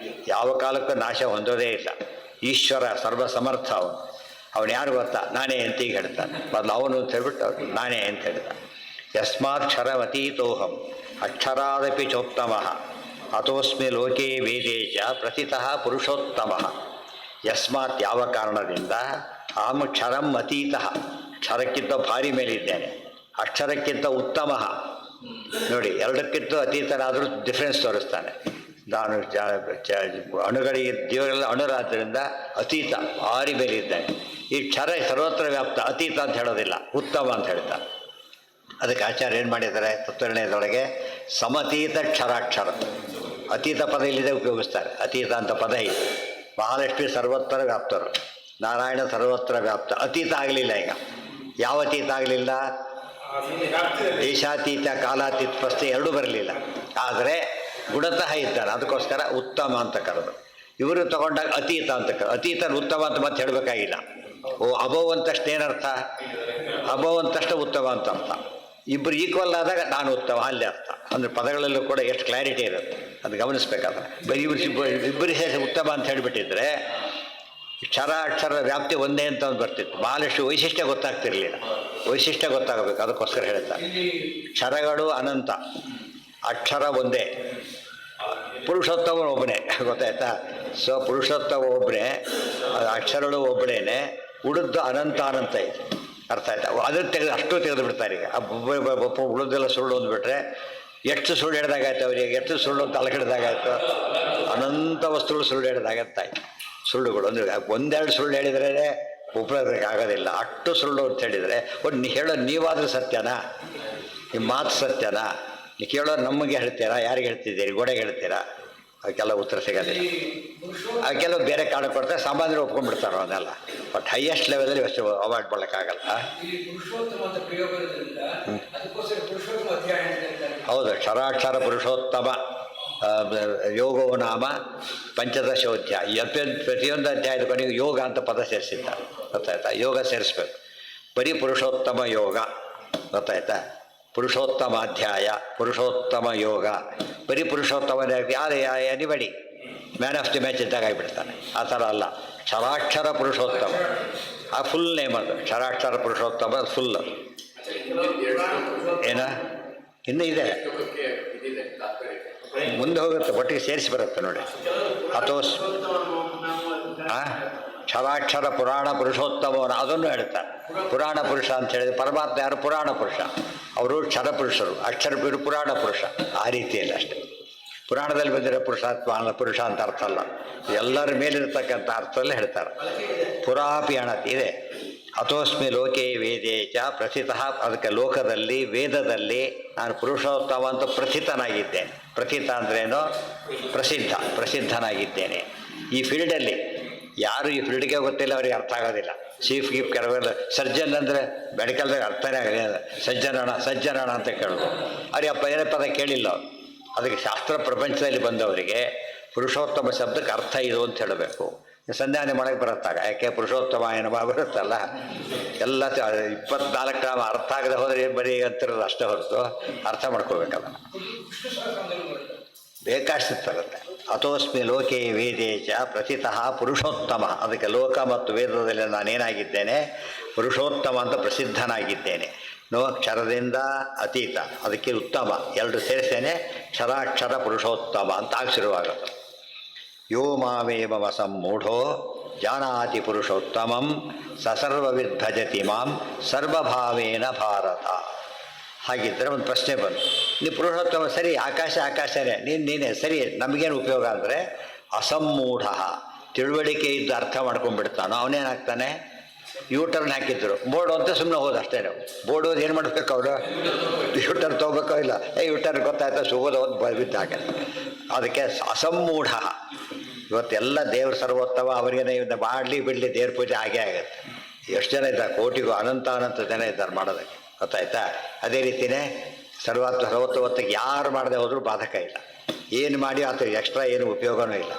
ಯಾವ ಕಾಲಕ್ಕೂ ನಾಶ ಹೊಂದೋದೇ ಇಲ್ಲ. ಈಶ್ವರ, ಸರ್ವಸಮರ್ಥ ಅವನು ಯಾರು ಗೊತ್ತಾ? ನಾನೇ ಅಂತ ಈಗ ಹೇಳ್ತಾನೆ. ಮೊದಲು ಅವನು ಅಂತ ಹೇಳ್ಬಿಟ್ಟು ನಾನೇ ಅಂತ ಹೇಳ್ತಾನೆ. ಯಸ್ಮಾಕ್ಷರಮತೀತೋಹಂ ಅಕ್ಷರಾದಪಿ ಚೋತ್ತಮ ಅತೋಸ್ಮಿ ಲೋಕೆ ವೇದೇ ಚ ಪ್ರಥಿತಃ ಪುರುಷೋತ್ತಮ. ಯಸ್ಮಾತ್, ಯಾವ ಕಾರಣದಿಂದ, ಅಹಂ ಕ್ಷರಂ ಅತೀತಃ, ಕ್ಷರಕ್ಕಿಂತ ಭಾರಿ ಮೇಲಿದ್ದೇನೆ. ಅಕ್ಷರಕ್ಕಿಂತ ಉತ್ತಮ. ನೋಡಿ, ಎರಡಕ್ಕಿಂತ ಅತೀತನಾದರೂ ಡಿಫ್ರೆನ್ಸ್ ತೋರಿಸ್ತಾನೆ. ನಾನು ಅಣುಗಳಿಗೆ ದೇವರೆಲ್ಲ ಅಣುರಾದ್ರಿಂದ ಅತೀತ, ಭಾರಿ ಮೇಲೆ ಇದ್ದಾನೆ. ಈ ಕ್ಷರ ಸರ್ವತ್ರ ವ್ಯಾಪ್ತ, ಅತೀತ ಅಂತ ಹೇಳೋದಿಲ್ಲ, ಉತ್ತಮ ಅಂತ ಹೇಳ್ತಾನೆ. ಅದಕ್ಕೆ ಆಚಾರ್ಯ ಏನು ಮಾಡಿದ್ದಾರೆ ತತ್ವನಿರ್ಣಯದೊಳಗೆ? ಸಮತೀತ ಕ್ಷರಾಕ್ಷರ. ಅತೀತ ಪದ ಇಲ್ಲಿದೆ ಉಪಯೋಗಿಸ್ತಾರೆ. ಅತೀತ ಅಂತ ಪದ ಇದೆ. ಮಹಾಲಕ್ಷ್ಮಿ ಸರ್ವತ್ರ ವ್ಯಾಪ್ತರು, ನಾರಾಯಣ ಸರ್ವತ್ರ ವ್ಯಾಪ್ತ. ಅತೀತ ಆಗಲಿಲ್ಲ. ಈಗ ಯಾವ ಅತೀತ ಆಗಲಿಲ್ಲ? ದೇಶಾತೀತ, ಕಾಲಾತೀತ ಪ್ರಶ್ನೆ ಎರಡೂ ಬರಲಿಲ್ಲ. ಆದರೆ ಗುಣತಃ ಇದ್ದಾರೆ. ಅದಕ್ಕೋಸ್ಕರ ಉತ್ತಮ ಅಂತ ಕರೆದು. ಇವರು ತಗೊಂಡಾಗ ಅತೀತ ಅಂತ ಅತೀತ ಉತ್ತಮ ಅಂತ ಮತ್ತೆ ಹೇಳಬೇಕಾಗಿಲ್ಲ. ಅಭವ್ ಅಂತಷ್ಟು ಏನರ್ಥ? ಅಭವ್ ಅಂತಷ್ಟು ಉತ್ತಮ ಅಂತ ಅರ್ಥ. ಇಬ್ಬರು ಈಕ್ವಲ್ ಆದಾಗ ನಾನು ಉತ್ತಮ ಅಲ್ಲಿ ಅರ್ಥ. ಅಂದರೆ ಪದಗಳಲ್ಲೂ ಕೂಡ ಎಷ್ಟು ಕ್ಲಾರಿಟಿ ಇರುತ್ತೆ, ಅದು ಗಮನಿಸ್ಬೇಕಾದ್ರೆ. ಬರೀ ಇಬ್ಬರು ಸೇರಿ ಉತ್ತಮ ಅಂತ ಹೇಳಿಬಿಟ್ಟಿದ್ರೆ ಅಕ್ಷರದ ವ್ಯಾಪ್ತಿ ಒಂದೇ ಅಂತ ಒಂದು ಬರ್ತಿತ್ತು. ಮಹಾಲಕ್ಷ್ಮಿ ವೈಶಿಷ್ಟ್ಯ ಗೊತ್ತಾಗ್ತಿರ್ಲಿಲ್ಲ. ವೈಶಿಷ್ಟ್ಯ ಗೊತ್ತಾಗಬೇಕು, ಅದಕ್ಕೋಸ್ಕರ ಹೇಳ್ತಾರೆ. ಕ್ಷರಗಳು ಅನಂತ, ಅಕ್ಷರ ಒಂದೇ. ಪುರುಷೋತ್ತಮ ಒಬ್ಬನೇ, ಗೊತ್ತಾಯ್ತಾ? ಸೊ ಪುರುಷೋತ್ತಮ ಒಬ್ಬನೇ, ಅಕ್ಷರಗಳು ಒಬ್ಬಳೇನೆ. ಉಳಿದು ಅನಂತ ಇದೆ. ಅರ್ಥ ಆಯ್ತಾ? ಅದನ್ನು ಅಷ್ಟು ತೆಗೆದು ಬಿಡ್ತಾರೆ. ಈಗ ಉಳಿದೆಲ್ಲ ಸುಳ್ಳು ಅಂದ್ಬಿಟ್ರೆ ಎಷ್ಟು ಸುಳ್ಳು ಹಿಡ್ದಾಗಾಯ್ತು ಅವರಿಗೆ? ಎಷ್ಟು ಸುಳ್ಳು ಅಂತ ಅಲ್ಲ ಹಿಡ್ದಾಗಾಯ್ತು? ಅನಂತ ವಸ್ತುಗಳು ಸುಳ್ಳು ಹಿಡ್ದಾಗತ್ತಾಯ್ತು. ಸುಳ್ಳುಗಳು ಅಂದರೆ ಒಂದೆರಡು ಸುಳ್ಳು ಹೇಳಿದ್ರೇ ಉಪಯೋಗಕ್ಕಾಗೋದಿಲ್ಲ. ಅಷ್ಟು ಸುಳ್ಳು ಅಂತ ಹೇಳಿದರೆ ಹೇಳೋ ನೀವಾದರೂ ಸತ್ಯನಾ? ನಿಮ್ಮ ಮಾತು ಸತ್ಯನಾ? ನೀವು ಕೇಳೋರು ನಮಗೆ ಹೇಳ್ತೀರಾ? ಯಾರಿಗೆ ಹೇಳ್ತಿದ್ದೀರಿ? ಗೋಡೆಗೆ ಹೇಳ್ತೀರಾ? ಅದಕ್ಕೆಲ್ಲ ಉತ್ತರ ಸಿಗೋದಿಲ್ಲ. ಅದಕ್ಕೆಲ್ಲ ಬೇರೆ ಕಾರಣ ಕೊಡ್ತಾರೆ. ಸಾಮಾನ್ಯರು ಒಪ್ಕೊಂಡ್ಬಿಡ್ತಾರೋ ಅದೆಲ್ಲ. ಬಟ್ ಹೈಯೆಸ್ಟ್ ಲೆವೆಲಲ್ಲಿ ಅಷ್ಟು ಅವಾಯ್ಡ್ ಮಾಡೋಕ್ಕಾಗಲ್ಲ. ಹೌದು, ಕ್ಷರಾಕ್ಷರ ಪುರುಷೋತ್ತಮ ಯೋಗೋ ನಾಮ ಪಂಚದಶೋಧ್ಯಾಯ. ಪ್ರತಿಯೊಂದು ಅಧ್ಯಾಯದ ಕೊನೆಗೆ ಯೋಗ ಅಂತ ಪದ ಸೇರಿಸಿದ್ದಾರೆ. ಗೊತ್ತಾಯ್ತಾ? ಯೋಗ ಸೇರಿಸ್ಬೇಕು. ಬರೀ ಪುರುಷೋತ್ತಮ ಯೋಗ, ಗೊತ್ತಾಯ್ತಾ? ಪುರುಷೋತ್ತಮ ಅಧ್ಯಾಯ, ಪುರುಷೋತ್ತಮ ಯೋಗ. ಬರೀ ಪುರುಷೋತ್ತಮ ಯಾರು anybody man of the match ಇದ್ದಾಗ ಆಗಿಬಿಡ್ತಾನೆ. ಆ ಥರ ಅಲ್ಲ. ಕ್ಷರಾಕ್ಷರ ಪುರುಷೋತ್ತಮ ಆ ಫುಲ್ ನೇಮ್ ಅದು. ಕ್ಷರಾಕ್ಷರ ಪುರುಷೋತ್ತಮ ಫುಲ್. ಅದು ಏನ ಇನ್ನೂ ಇದೆ, ಮುಂದೆ ಹೋಗುತ್ತೆ, ಒಟ್ಟಿಗೆ ಸೇರಿಸಿ ಬರುತ್ತೆ ನೋಡಿ. ಅಥವಾ ಕ್ಷರಾಕ್ಷರ ಪುರಾಣ ಪುರುಷೋತ್ತಮವನ್ನು ಅದನ್ನು ಹೇಳ್ತಾರೆ. ಪುರಾಣ ಪುರುಷ ಅಂತ ಹೇಳಿದ್ರೆ ಪರಮಾತ್ಮ ಯಾರು? ಪುರಾಣ ಪುರುಷ. ಅವರು ಕ್ಷರ ಪುರುಷರು, ಅಕ್ಷರ ಪುರಾಣ ಪುರುಷ. ಆ ರೀತಿಯಲ್ಲಿ ಅಷ್ಟೇ. ಪುರಾಣದಲ್ಲಿ ಬಂದಿರೋ ಪುರುಷ ಅಂತ ಅರ್ಥ ಅಲ್ಲ. ಎಲ್ಲರ ಮೇಲಿರ್ತಕ್ಕಂಥ ಅರ್ಥದಲ್ಲೇ ಹೇಳ್ತಾರೆ. ಪುರಾಪಿ ಅಣತಿ ಇದೆ. ಅಥೋಸ್ಮಿ ಲೋಕೆ ವೇದೇ ಚ ಪ್ರಥಿತಃ, ಅದಕ್ಕೆ ಲೋಕದಲ್ಲಿ ವೇದದಲ್ಲಿ ನಾನು ಪುರುಷೋತ್ತಮ ಅಂತ ಪ್ರಥಿತನಾಗಿದ್ದೇನೆ. ಪ್ರಥಿತ ಅಂದ್ರೇನು? ಪ್ರಸಿದ್ಧನಾಗಿದ್ದೇನೆ. ಈ ಫೀಲ್ಡಲ್ಲಿ ಯಾರು ಈ ಫೀಲ್ಡ್ಗೆ ಗೊತ್ತಿಲ್ಲ ಅವರಿಗೆ ಅರ್ಥ ಆಗೋದಿಲ್ಲ. ಚೀಫ್ ಗಿಫ್ ಕೆಲವೆಲ್ಲ ಸರ್ಜನ್ ಅಂದರೆ ಮೆಡಿಕಲ್ದಾಗ ಅರ್ಥನೇ ಆಗಲಿಲ್ಲ. ಸಜ್ಜನಣ ಅಂತ ಕೇಳೋದು. ಅವ್ರಿಗೆ ಬೇರೆ ಪದ ಕೇಳಿಲ್ಲ ಅವರು. ಅದಕ್ಕೆ ಶಾಸ್ತ್ರ ಪ್ರಪಂಚದಲ್ಲಿ ಬಂದವರಿಗೆ ಪುರುಷೋತ್ತಮ ಶಬ್ದಕ್ಕೆ ಅರ್ಥ ಇದು ಅಂತ ಹೇಳಬೇಕು. ಸಂಧಾನ ಮಾಡೋಕ್ಕೆ ಬರುತ್ತಾಗ, ಯಾಕೆ ಪುರುಷೋತ್ತಮ ಏನೋ ಬರುತ್ತಲ್ಲ, ಎಲ್ಲ 24 ಅರ್ಥ ಆಗದೆ ಹೋದರೆ ಬರೀ ಅಂತಿರೋದು ಅಷ್ಟೇ ಹೊರತು ಅರ್ಥ ಮಾಡ್ಕೋಬೇಕಲ್ಲ, ಬೇಕಾಷ್ಟಿರ್ತಗುತ್ತೆ. ಅಥೋಸ್ಮಿ ಲೋಕೆ ವೇದೇ ಚ ಪ್ರಥಿತಃ ಪುರುಷೋತ್ತಮ, ಅದಕ್ಕೆ ಲೋಕ ಮತ್ತು ವೇದದಲ್ಲಿ ನಾನೇನಾಗಿದ್ದೇನೆ? ಪುರುಷೋತ್ತಮ ಅಂತ ಪ್ರಸಿದ್ಧನಾಗಿದ್ದೇನೆ. ಕ್ಷರದಿಂದ ಅತೀತ, ಅದಕ್ಕೆ ಉತ್ತಮ, ಎರಡು ಸೇರಿಸ್ತೇನೆ, ಕ್ಷರಾಕ್ಷರ ಪುರುಷೋತ್ತಮ ಅಂತ ಶುರುವಾಗುತ್ತೆ. ಯೋ ಮಾವೇವ ಸಂಮೂಢೋ ಜಾನಾತಿ ಪುರುಷೋತ್ತಮಂ ಸರ್ವವಿದ್ ಭಜತಿ ಮಾಂ ಸರ್ವಭಾವೇನ ಭಾರತ. ಹಾಗಿದ್ದರೆ ಒಂದು ಪ್ರಶ್ನೆ ಬಂತು, ನೀವು ಪುರುಷೋತ್ತಮ ಸರಿ, ಆಕಾಶನೇ, ನೀನೇ ಸರಿ, ನಮಗೇನು ಉಪಯೋಗ ಅಂದರೆ ಅಸಮ್ಮೂಢ, ತಿಳುವಳಿಕೆ ಇದ್ದು ಅರ್ಥ ಮಾಡ್ಕೊಂಡ್ಬಿಡ್ತಾನೋ ಅವನೇನಾಗ್ತಾನೆ? ಯೂಟರ್ನ್ ಹಾಕಿದ್ರು, ಬೋರ್ಡು ಅಂತ ಸುಮ್ಮನೆ ಹೋದ ಅಷ್ಟೇ. ನಾವು ಬೋರ್ಡು ಓದಿ ಏನು ಮಾಡಬೇಕು? ಅವರು ಯೂಟರ್ನ್ ತೊಗೋಬೇಕೋ ಇಲ್ಲ, ಯೂಟರ್ನ್ ಗೊತ್ತಾಯ್ತಾ ಸುಗೋದು ಓದಿ ಬಿದ್ದಾಗ. ಅದಕ್ಕೆ ಅಸಮ್ಮೂಢ. ಇವತ್ತೆಲ್ಲ ದೇವ್ರ ಸರ್ವೋತ್ತಮ, ಅವರಿಗೆ ಮಾಡಲಿ ಬಿಡಲಿ ದೇವ್ರ ಪೂಜೆ ಆಗೇ ಆಗುತ್ತೆ. ಎಷ್ಟು ಜನ ಇದ್ದಾರೆ? ಕೋಟಿಗೂ ಅನಂತ ಜನ ಇದ್ದಾರೆ ಮಾಡೋದಕ್ಕೆ, ಗೊತ್ತಾಯ್ತಾ? ಅದೇ ರೀತಿಯೇ ಸರ್ವೋತ್ತಮಕ್ಕೆ ಯಾರು ಮಾಡದೆ ಹೋದರೂ ಬಾಧಕ ಇಲ್ಲ. ಏನು ಮಾಡಿ ಆತ ಎಕ್ಸ್ಟ್ರಾ ಏನು ಉಪಯೋಗವೂ ಇಲ್ಲ.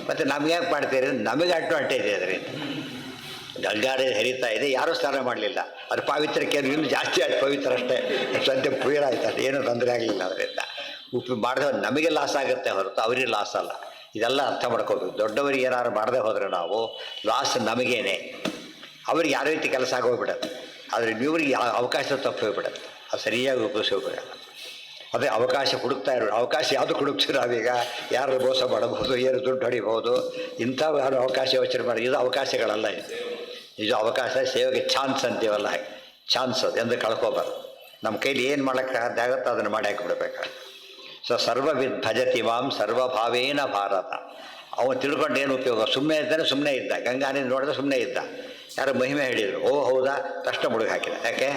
ಮತ್ತು ನಮ್ಗೆ ಯಾಕೆ ಮಾಡ್ತೀರಿ? ನಮಗೆ ಅಡ್ವಾಂಟೇಜ್ ಇದೆ ಅದರಿಂದ. ಗಂಗಾಡೆ ಹರಿತಾ ಇದೆ, ಯಾರೂ ಸ್ನಾನ ಮಾಡಲಿಲ್ಲ, ಅದು ಪಾವಿತ್ರಕ್ಕೆ ಇನ್ನೂ ಜಾಸ್ತಿ ಆಯ್ತು, ಪವಿತ್ರ ಅಷ್ಟೇ, ಸದ್ಯ ಪ್ರಿಯರ್ ಆಯ್ತಲ್ಲ, ಏನೂ ತೊಂದರೆ ಆಗಲಿಲ್ಲ. ಅದರಿಂದ ಮಾಡಿದವರು ನಮಗೆ ಲಾಸ್ ಆಗುತ್ತೆ ಹೊರತು ಅವರಿಗೆ ಲಾಸ್ ಅಲ್ಲ. ಇದೆಲ್ಲ ಅರ್ಥ ಮಾಡ್ಕೋಬೇಕು. ದೊಡ್ಡವರಿಗೆ ಏನಾದ್ರು ಮಾಡದೆ ಹೋದರೆ ನಾವು ಲಾಸ್ ನಮಗೇನೆ, ಅವ್ರಿಗೆ ಯಾವ ರೀತಿ ಕೆಲಸ ಆಗೋಗ್ಬಿಡತ್ತೆ. ಆದರೆ ಇವ್ರಿಗೆ ಅವಕಾಶ ತಪ್ಪೋಗ್ಬಿಡತ್ತೆ, ಅದು ಸರಿಯಾಗಿ ಉಪಯೋಗಿಸೋಗ್ಬಿಡಲ್ಲ. ಅದೇ ಅವಕಾಶ ಹುಡುಕ್ತಾ ಇರೋರು. ಅವಕಾಶ ಯಾವುದು ಹುಡುಕ್ತೀವಿ ನಾವೀಗ? ಯಾರು ಮೋಸ ಮಾಡಬಹುದು, ಏನು ದುಡ್ಡು ಹೊಡಿಬಹುದು, ಇಂಥವು ಯಾರು ಅವಕಾಶ ಯೋಚನೆ ಮಾಡಿ. ಇದು ಅವಕಾಶಗಳಲ್ಲ, ಇದು ಅವಕಾಶ ಸೇವೆಗೆ ಚಾನ್ಸ್ ಅಂತೀವಲ್ಲ, ಹಾಗೆ ಚಾನ್ಸ್ ಅದು ಎಂದು ಕಳ್ಕೊಬಾರ್ದು. ನಮ್ಮ ಕೈಲಿ ಏನು ಮಾಡೋಕ್ಕಾಗತ್ತೋ ಅದನ್ನು ಮಾಡಿ ಹಾಕಿಬಿಡ್ಬೇಕಾಗುತ್ತೆ. ಸರ್ವವಿದ್ ಭಜತಿ ಮಾಂ ಸರ್ವಭಾವೇನ ಭಾರತ. ಅವನು ತಿಳ್ಕೊಂಡು ಏನು ಉಪಯೋಗ? ಸುಮ್ಮನೆ ಇದ್ದಾನೆ, ಸುಮ್ಮನೆ ಇದ್ದ, ಗಂಗಾ ನೀರು ನೋಡಿದ್ರೆ ಸುಮ್ಮನೆ ಇದ್ದ. ಯಾರು ಮಹಿಮೆ ಹೇಳಿದರು, ಓ ಹೌದಾ, ತಕ್ಷಣ ಮುಳುಗಿ ಹಾಕಿದ. ಯಾಕೆ?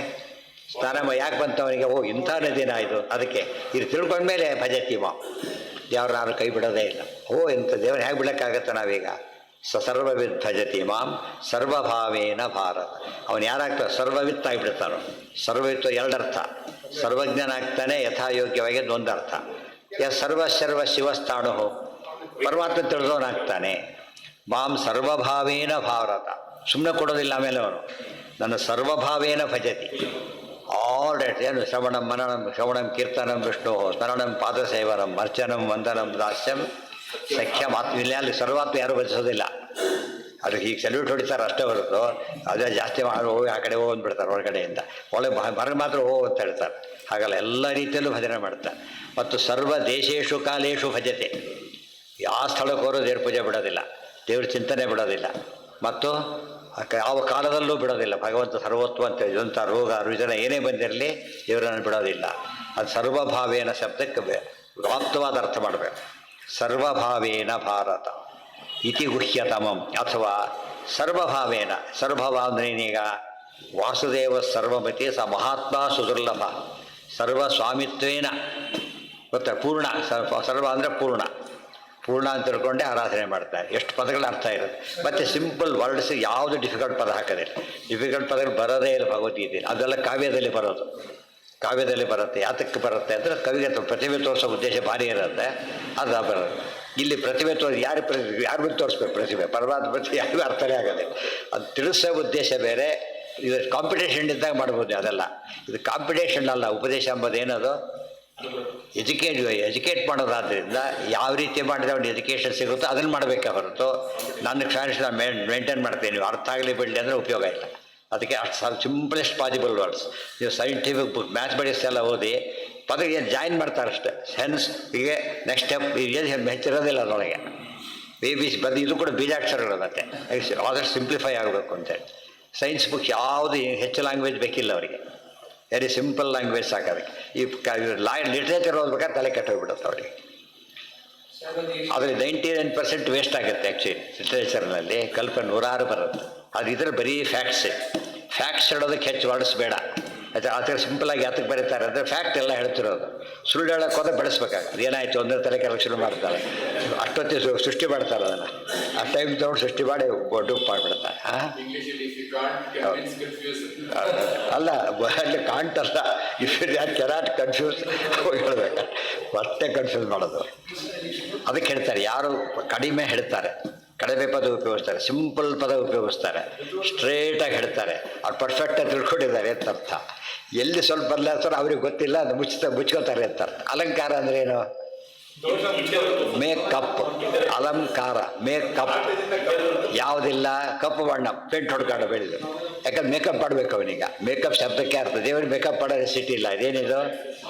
ಸ್ನಾನ ಯಾಕೆ ಬಂತು ಅವನಿಗೆ? ಓ ಇಂಥ ನದಿನ ಇದು. ಅದಕ್ಕೆ ಇದು ತಿಳ್ಕೊಂಡ್ಮೇಲೆ ಭಜತಿ ಮಾಂ, ದೇವ್ರು ನಾನು ಕೈ ಬಿಡೋದೇ ಇಲ್ಲ. ಓ ಇಂಥ ದೇವ್ರು ಹೇಗೆ ಬಿಡೋಕ್ಕಾಗತ್ತೆ ನಾವೀಗ? ಸರ್ವವಿದ್ ಭಜತಿ ಮಾಂ ಸರ್ವಭಾವೇನ ಭಾರತ. ಅವನು ಯಾರಾಗ್ತಾನೆ? ಸರ್ವವಿತ್ ಆಗಿಬಿಡ್ತಾನೋ. ಸರ್ವವಿತ್ತು ಎರಡರ್ಥ, ಸರ್ವಜ್ಞನಾಗ್ತಾನೆ ಯಥಾಯೋಗ್ಯವಾಗಿ ಒಂದರ್ಥ. ಸರ್ವ ಶಿವಸ್ಥಾಣು, ಪರಮಾತ್ಮ ತಿಳಿದವನಾಗ್ತಾನೆ. ಮಾಂ ಸರ್ವಭಾವೇನ ಭಾರತ, ಸುಮ್ಮನೆ ಕೊಡೋದಿಲ್ಲ. ಆಮೇಲೆ ಅವನು ನನ್ನ ಸರ್ವಭಾವೇನ ಭಜತಿ, ಆಲ್ ರೈಟ್. ಏನು? ಶ್ರವಣಂ ಕೀರ್ತನಂ ವಿಷ್ಣು ಸ್ಮರಣಂ ಪಾದಸೇವನಂ ಅರ್ಚನಂ ವಂದನಂ ದಾಸ್ಯಂ ಸಖ್ಯಂ ಆತ್ಮೀಯ. ಅಲ್ಲಿ ಸರ್ವಾತ್ಮ ಯಾರು ಭಜಿಸೋದಿಲ್ಲ. ಅದು ಹೀಗೆ ಸಲ್ಯೂಟ್ ಹೊಡಿತಾರೆ ಅಷ್ಟೇ ಹೊರತು ಅದೇ ಜಾಸ್ತಿ ಮಾಡಿ ಹೋಗಿ ಆ ಕಡೆ ಹೋಗ್ಬಿಡ್ತಾರೆ ಹೊರಗಡೆಯಿಂದ. ಹೊರಗೆ ಮಾತ್ರ ಅಂತ ಹೇಳ್ತಾರೆ. ಹಾಗಲ್ಲ, ಎಲ್ಲ ರೀತಿಯಲ್ಲೂ ಭಜನೆ ಮಾಡ್ತಾರೆ. ಮತ್ತು ಸರ್ವ ದೇಶೇಶು ಕಾಲೇಶು ಭಜತೆ, ಯಾವ ಸ್ಥಳಕ್ಕೆ ಹೋರೋ ದೇವ್ರ ಪೂಜೆ ಬಿಡೋದಿಲ್ಲ, ದೇವ್ರ ಚಿಂತನೆ ಬಿಡೋದಿಲ್ಲ, ಮತ್ತು ಯಾವ ಕಾಲದಲ್ಲೂ ಬಿಡೋದಿಲ್ಲ. ಭಗವಂತ ಸರ್ವೋತ್ವ ಅಂತ ಇದಂಥ ರೋಗ ರುಜನ ಏನೇ ಬಂದಿರಲಿ ದೇವರನ್ನು ಬಿಡೋದಿಲ್ಲ. ಅದು ಸರ್ವಭಾವೇನ ಶಬ್ದಕ್ಕೆ ವ್ಯಾಪ್ತವಾದ ಅರ್ಥ ಮಾಡಬೇಕು. ಸರ್ವಭಾವೇನ ಭಾರತ ಇತಿ ಗುಹ್ಯತಮಂ, ಅಥವಾ ಸರ್ವಭಾವೇನ. ಸರ್ವಭಾವ ಅಂದ್ರೇನೀಗ? ವಾಸುದೇವ ಸರ್ವಮತಿ ಸ ಮಹಾತ್ಮ ಸುದುರ್ಲಭ, ಸರ್ವ ಸ್ವಾಮಿತ್ವೇನ ಗೊತ್ತಾ? ಪೂರ್ಣ ಸರ್ವ ಅಂದರೆ ಪೂರ್ಣ ಅಂತ ತಿಳ್ಕೊಂಡೆ ಆರಾಧನೆ ಮಾಡ್ತಾರೆ. ಎಷ್ಟು ಪದಗಳ ಅರ್ಥ ಇರುತ್ತೆ. ಮತ್ತು ಸಿಂಪಲ್ ವರ್ಡ್ಸ್, ಯಾವುದು ಡಿಫಿಕಲ್ಟ್ ಪದ ಹಾಕೋದಿಲ್ಲ. ಡಿಫಿಕಲ್ಟ್ ಪದಗಳು ಬರೋದೇ ಇಲ್ಲ ಭಗವದ್ಗೀತೆ. ಅದೆಲ್ಲ ಕಾವ್ಯದಲ್ಲಿ ಬರೋದು, ಕಾವ್ಯದಲ್ಲಿ ಬರುತ್ತೆ. ಯಾತಕ್ಕೆ ಬರುತ್ತೆ ಅಂದರೆ ಕವಿಗೆ ಪ್ರತಿಭೆ ತೋರಿಸೋ ಉದ್ದೇಶ ಭಾರಿ ಇರುತ್ತೆ, ಅದು ಬರೋದು. ಇಲ್ಲಿ ಪ್ರತಿಭೆ ಯಾರು ಬಂದು ತೋರಿಸ್ಬೇಕು? ಪ್ರತಿಭೆ ಪರಮಾತ್ಮ ಪ್ರತಿಭೆ ಯಾರಿಗೂ ಅರ್ಥನೇ ಆಗೋದಿಲ್ಲ. ಅದು ತಿಳಿಸೋ ಉದ್ದೇಶ ಬೇರೆ. ಇದು ಕಾಂಪಿಟೇಷನ್ ಇದ್ದಾಗ ಮಾಡ್ಬೋದು, ಅದೆಲ್ಲ. ಇದು ಕಾಂಪಿಟೇಷನ್ ಅಲ್ಲ. ಉಪದೇಶ ಎಂಬುದು ಏನದು? ಎಜುಕೇಟ್ ಮಾಡೋದಾದ್ರಿಂದ ಯಾವ ರೀತಿ ಮಾಡಿದ್ರೆ ಅವ್ನು ಎಜುಕೇಷನ್ ಸಿಗುತ್ತೋ ಅದನ್ನು ಮಾಡಬೇಕೆ ಹೊರತು ನನ್ನ ಕ್ಷಾನಿಸ್ ಮೇಂಟೈನ್ ಮಾಡ್ತೀನಿ, ನೀವು ಅರ್ಥ ಆಗಲಿ ಬಿಡಲಿ ಅಂದರೆ ಉಪಯೋಗ ಇಲ್ಲ. ಅದಕ್ಕೆ ಅಷ್ಟು ಸಿಂಪಲೆಸ್ಟ್ ಪಾಸಿಬಲ್ ವರ್ಡ್ಸ್. ನೀವು ಸೈಂಟಿಫಿಕ್ ಬುಕ್ ಮ್ಯಾಥಮೆಟಿಕ್ಸ್ ಎಲ್ಲ ಓದಿ ಪದ ಏನು ಜಾಯಿನ್ ಮಾಡ್ತಾರೆ ಅಷ್ಟೇ. ಸೆನ್ಸ್ ಹೀಗೆ ನೆಕ್ಸ್ಟ್ ಸ್ಟೆಪ್ ಏನು ಹೆಚ್ಚಿರೋದಿಲ್ಲ ಅದರೊಳಗೆ. ಬಂದು ಇದು ಕೂಡ ಬೀಜಾಕ್ಷರಗಳು ಮತ್ತೆ ಆದಷ್ಟು ಸಿಂಪ್ಲಿಫೈ ಆಗಬೇಕು ಅಂತೇಳಿ. ಸೈನ್ಸ್ ಬುಕ್ ಯಾವುದು ಹೆಚ್ಚು ಲ್ಯಾಂಗ್ವೇಜ್ ಬೇಕಿಲ್ಲ ಅವರಿಗೆ, ವೆರಿ ಸಿಂಪಲ್ ಲ್ಯಾಂಗ್ವೇಜ್ ಸಾಕೋದಕ್ಕೆ. ಈ ಲಿಟ್ರೇಚರ್ ಓದ್ಬೇಕಾದ್ರೆ ತಲೆ ಕೆಟ್ಟೋಗ್ಬಿಡುತ್ತೆ ಅವರಿಗೆ. ಆದರೆ 99% ವೇಸ್ಟ್ ಆಗುತ್ತೆ ಆ್ಯಕ್ಚುಲಿ ಲಿಟ್ರೇಚರ್ನಲ್ಲಿ. ಕಲ್ಪನೆ 106 ಬರುತ್ತೆ. ಅದು ಇದ್ರೆ ಬರೀ ಫ್ಯಾಕ್ಟ್ಸ್. ಫ್ಯಾಕ್ಟ್ಸ್ ಹೇಳೋದಕ್ಕೆ ಹೆಚ್ಚು ವರ್ಡಿಸ್ಬೇಡ. ಅದಕ್ಕೆ ಸಿಂಪಲಾಗಿ ಯಾತಕ್ಕೆ ಬರೀತಾರೆ ಅಂದರೆ ಫ್ಯಾಕ್ಟ್ ಎಲ್ಲ ಹೇಳ್ತಿರೋದು. ಸುಳ್ಳು ಹೇಳೋಕೆ ಹೋದ್ರೆ ಬೆಳೆಸ್ಬೇಕಾಗ್ತದೆ. ಏನಾಯಿತು ಅಂದರೆ ತಲೆ ಕೆಲವು ಶುರು ಮಾಡ್ತಾರೆ, ಅಷ್ಟೊತ್ತಿ ಸೃಷ್ಟಿ ಮಾಡ್ತಾರೆ ಅದನ್ನು. ಆ ಟೈಮ್ ತೊಗೊಂಡು ಸೃಷ್ಟಿ ಮಾಡಿ ಡುಪ್ ಮಾಡಿಬಿಡ್ತಾರೆ. ಅಲ್ಲ ಅಲ್ಲಿ ಕಾಣ್ತಲ್ಲ, ಇಫ್ ಯಾರು ಕೆನಾಟ್ ಕನ್ಫ್ಯೂಸ್ ಹೇಳ್ಬೇಕು, ಮತ್ತೆ ಕನ್ಫ್ಯೂಸ್ ಮಾಡೋದು. ಅದಕ್ಕೆ ಹೇಳ್ತಾರೆ ಯಾರು ಕಡಿಮೆ ಹೇಳ್ತಾರೆ, ಕಡಿಮೆ ಪದ ಉಪಯೋಗಿಸ್ತಾರೆ, ಸಿಂಪಲ್ ಪದ ಉಪಯೋಗಿಸ್ತಾರೆ, ಸ್ಟ್ರೇಟಾಗಿ ಹೇಳ್ತಾರೆ, ಅವ್ರು ಪರ್ಫೆಕ್ಟಾಗಿ ತಿಳ್ಕೊಂಡಿದ್ದಾರೆ ಅಂತ ಅರ್ಥ. ಎಲ್ಲಿ ಸ್ವಲ್ಪ ಬದಲಾಯಿಸ್ತಾರೆ ಅವ್ರಿಗೆ ಗೊತ್ತಿಲ್ಲ, ಅದು ಮುಚ್ಕೋತಾರೆ ಅಂತ ಅರ್ಥ. ಅಲಂಕಾರ ಅಂದ್ರೆ ಏನು? ಮೇಕಪ್. ಅಲಂಕಾರ ಮೇಕಪ್ ಯಾವುದಿಲ್ಲ, ಕಪ್ಪು ಬಣ್ಣ ಪೇಂಟ್ ಹೊಡ್ಕೊಂಡು ಬೆಳೆದು. ಯಾಕಂದ್ರೆ ಮೇಕಪ್ ಮಾಡಬೇಕು ಅವನೀಗ. ಮೇಕಪ್ ಶಬ್ದಕ್ಕೆ ಅರ್ಥ. ದೇವರಿಗೆ ಮೇಕಪ್ ಮಾಡೋ ರೆಸಿಟಿ ಇಲ್ಲ. ಇದೇನಿದು?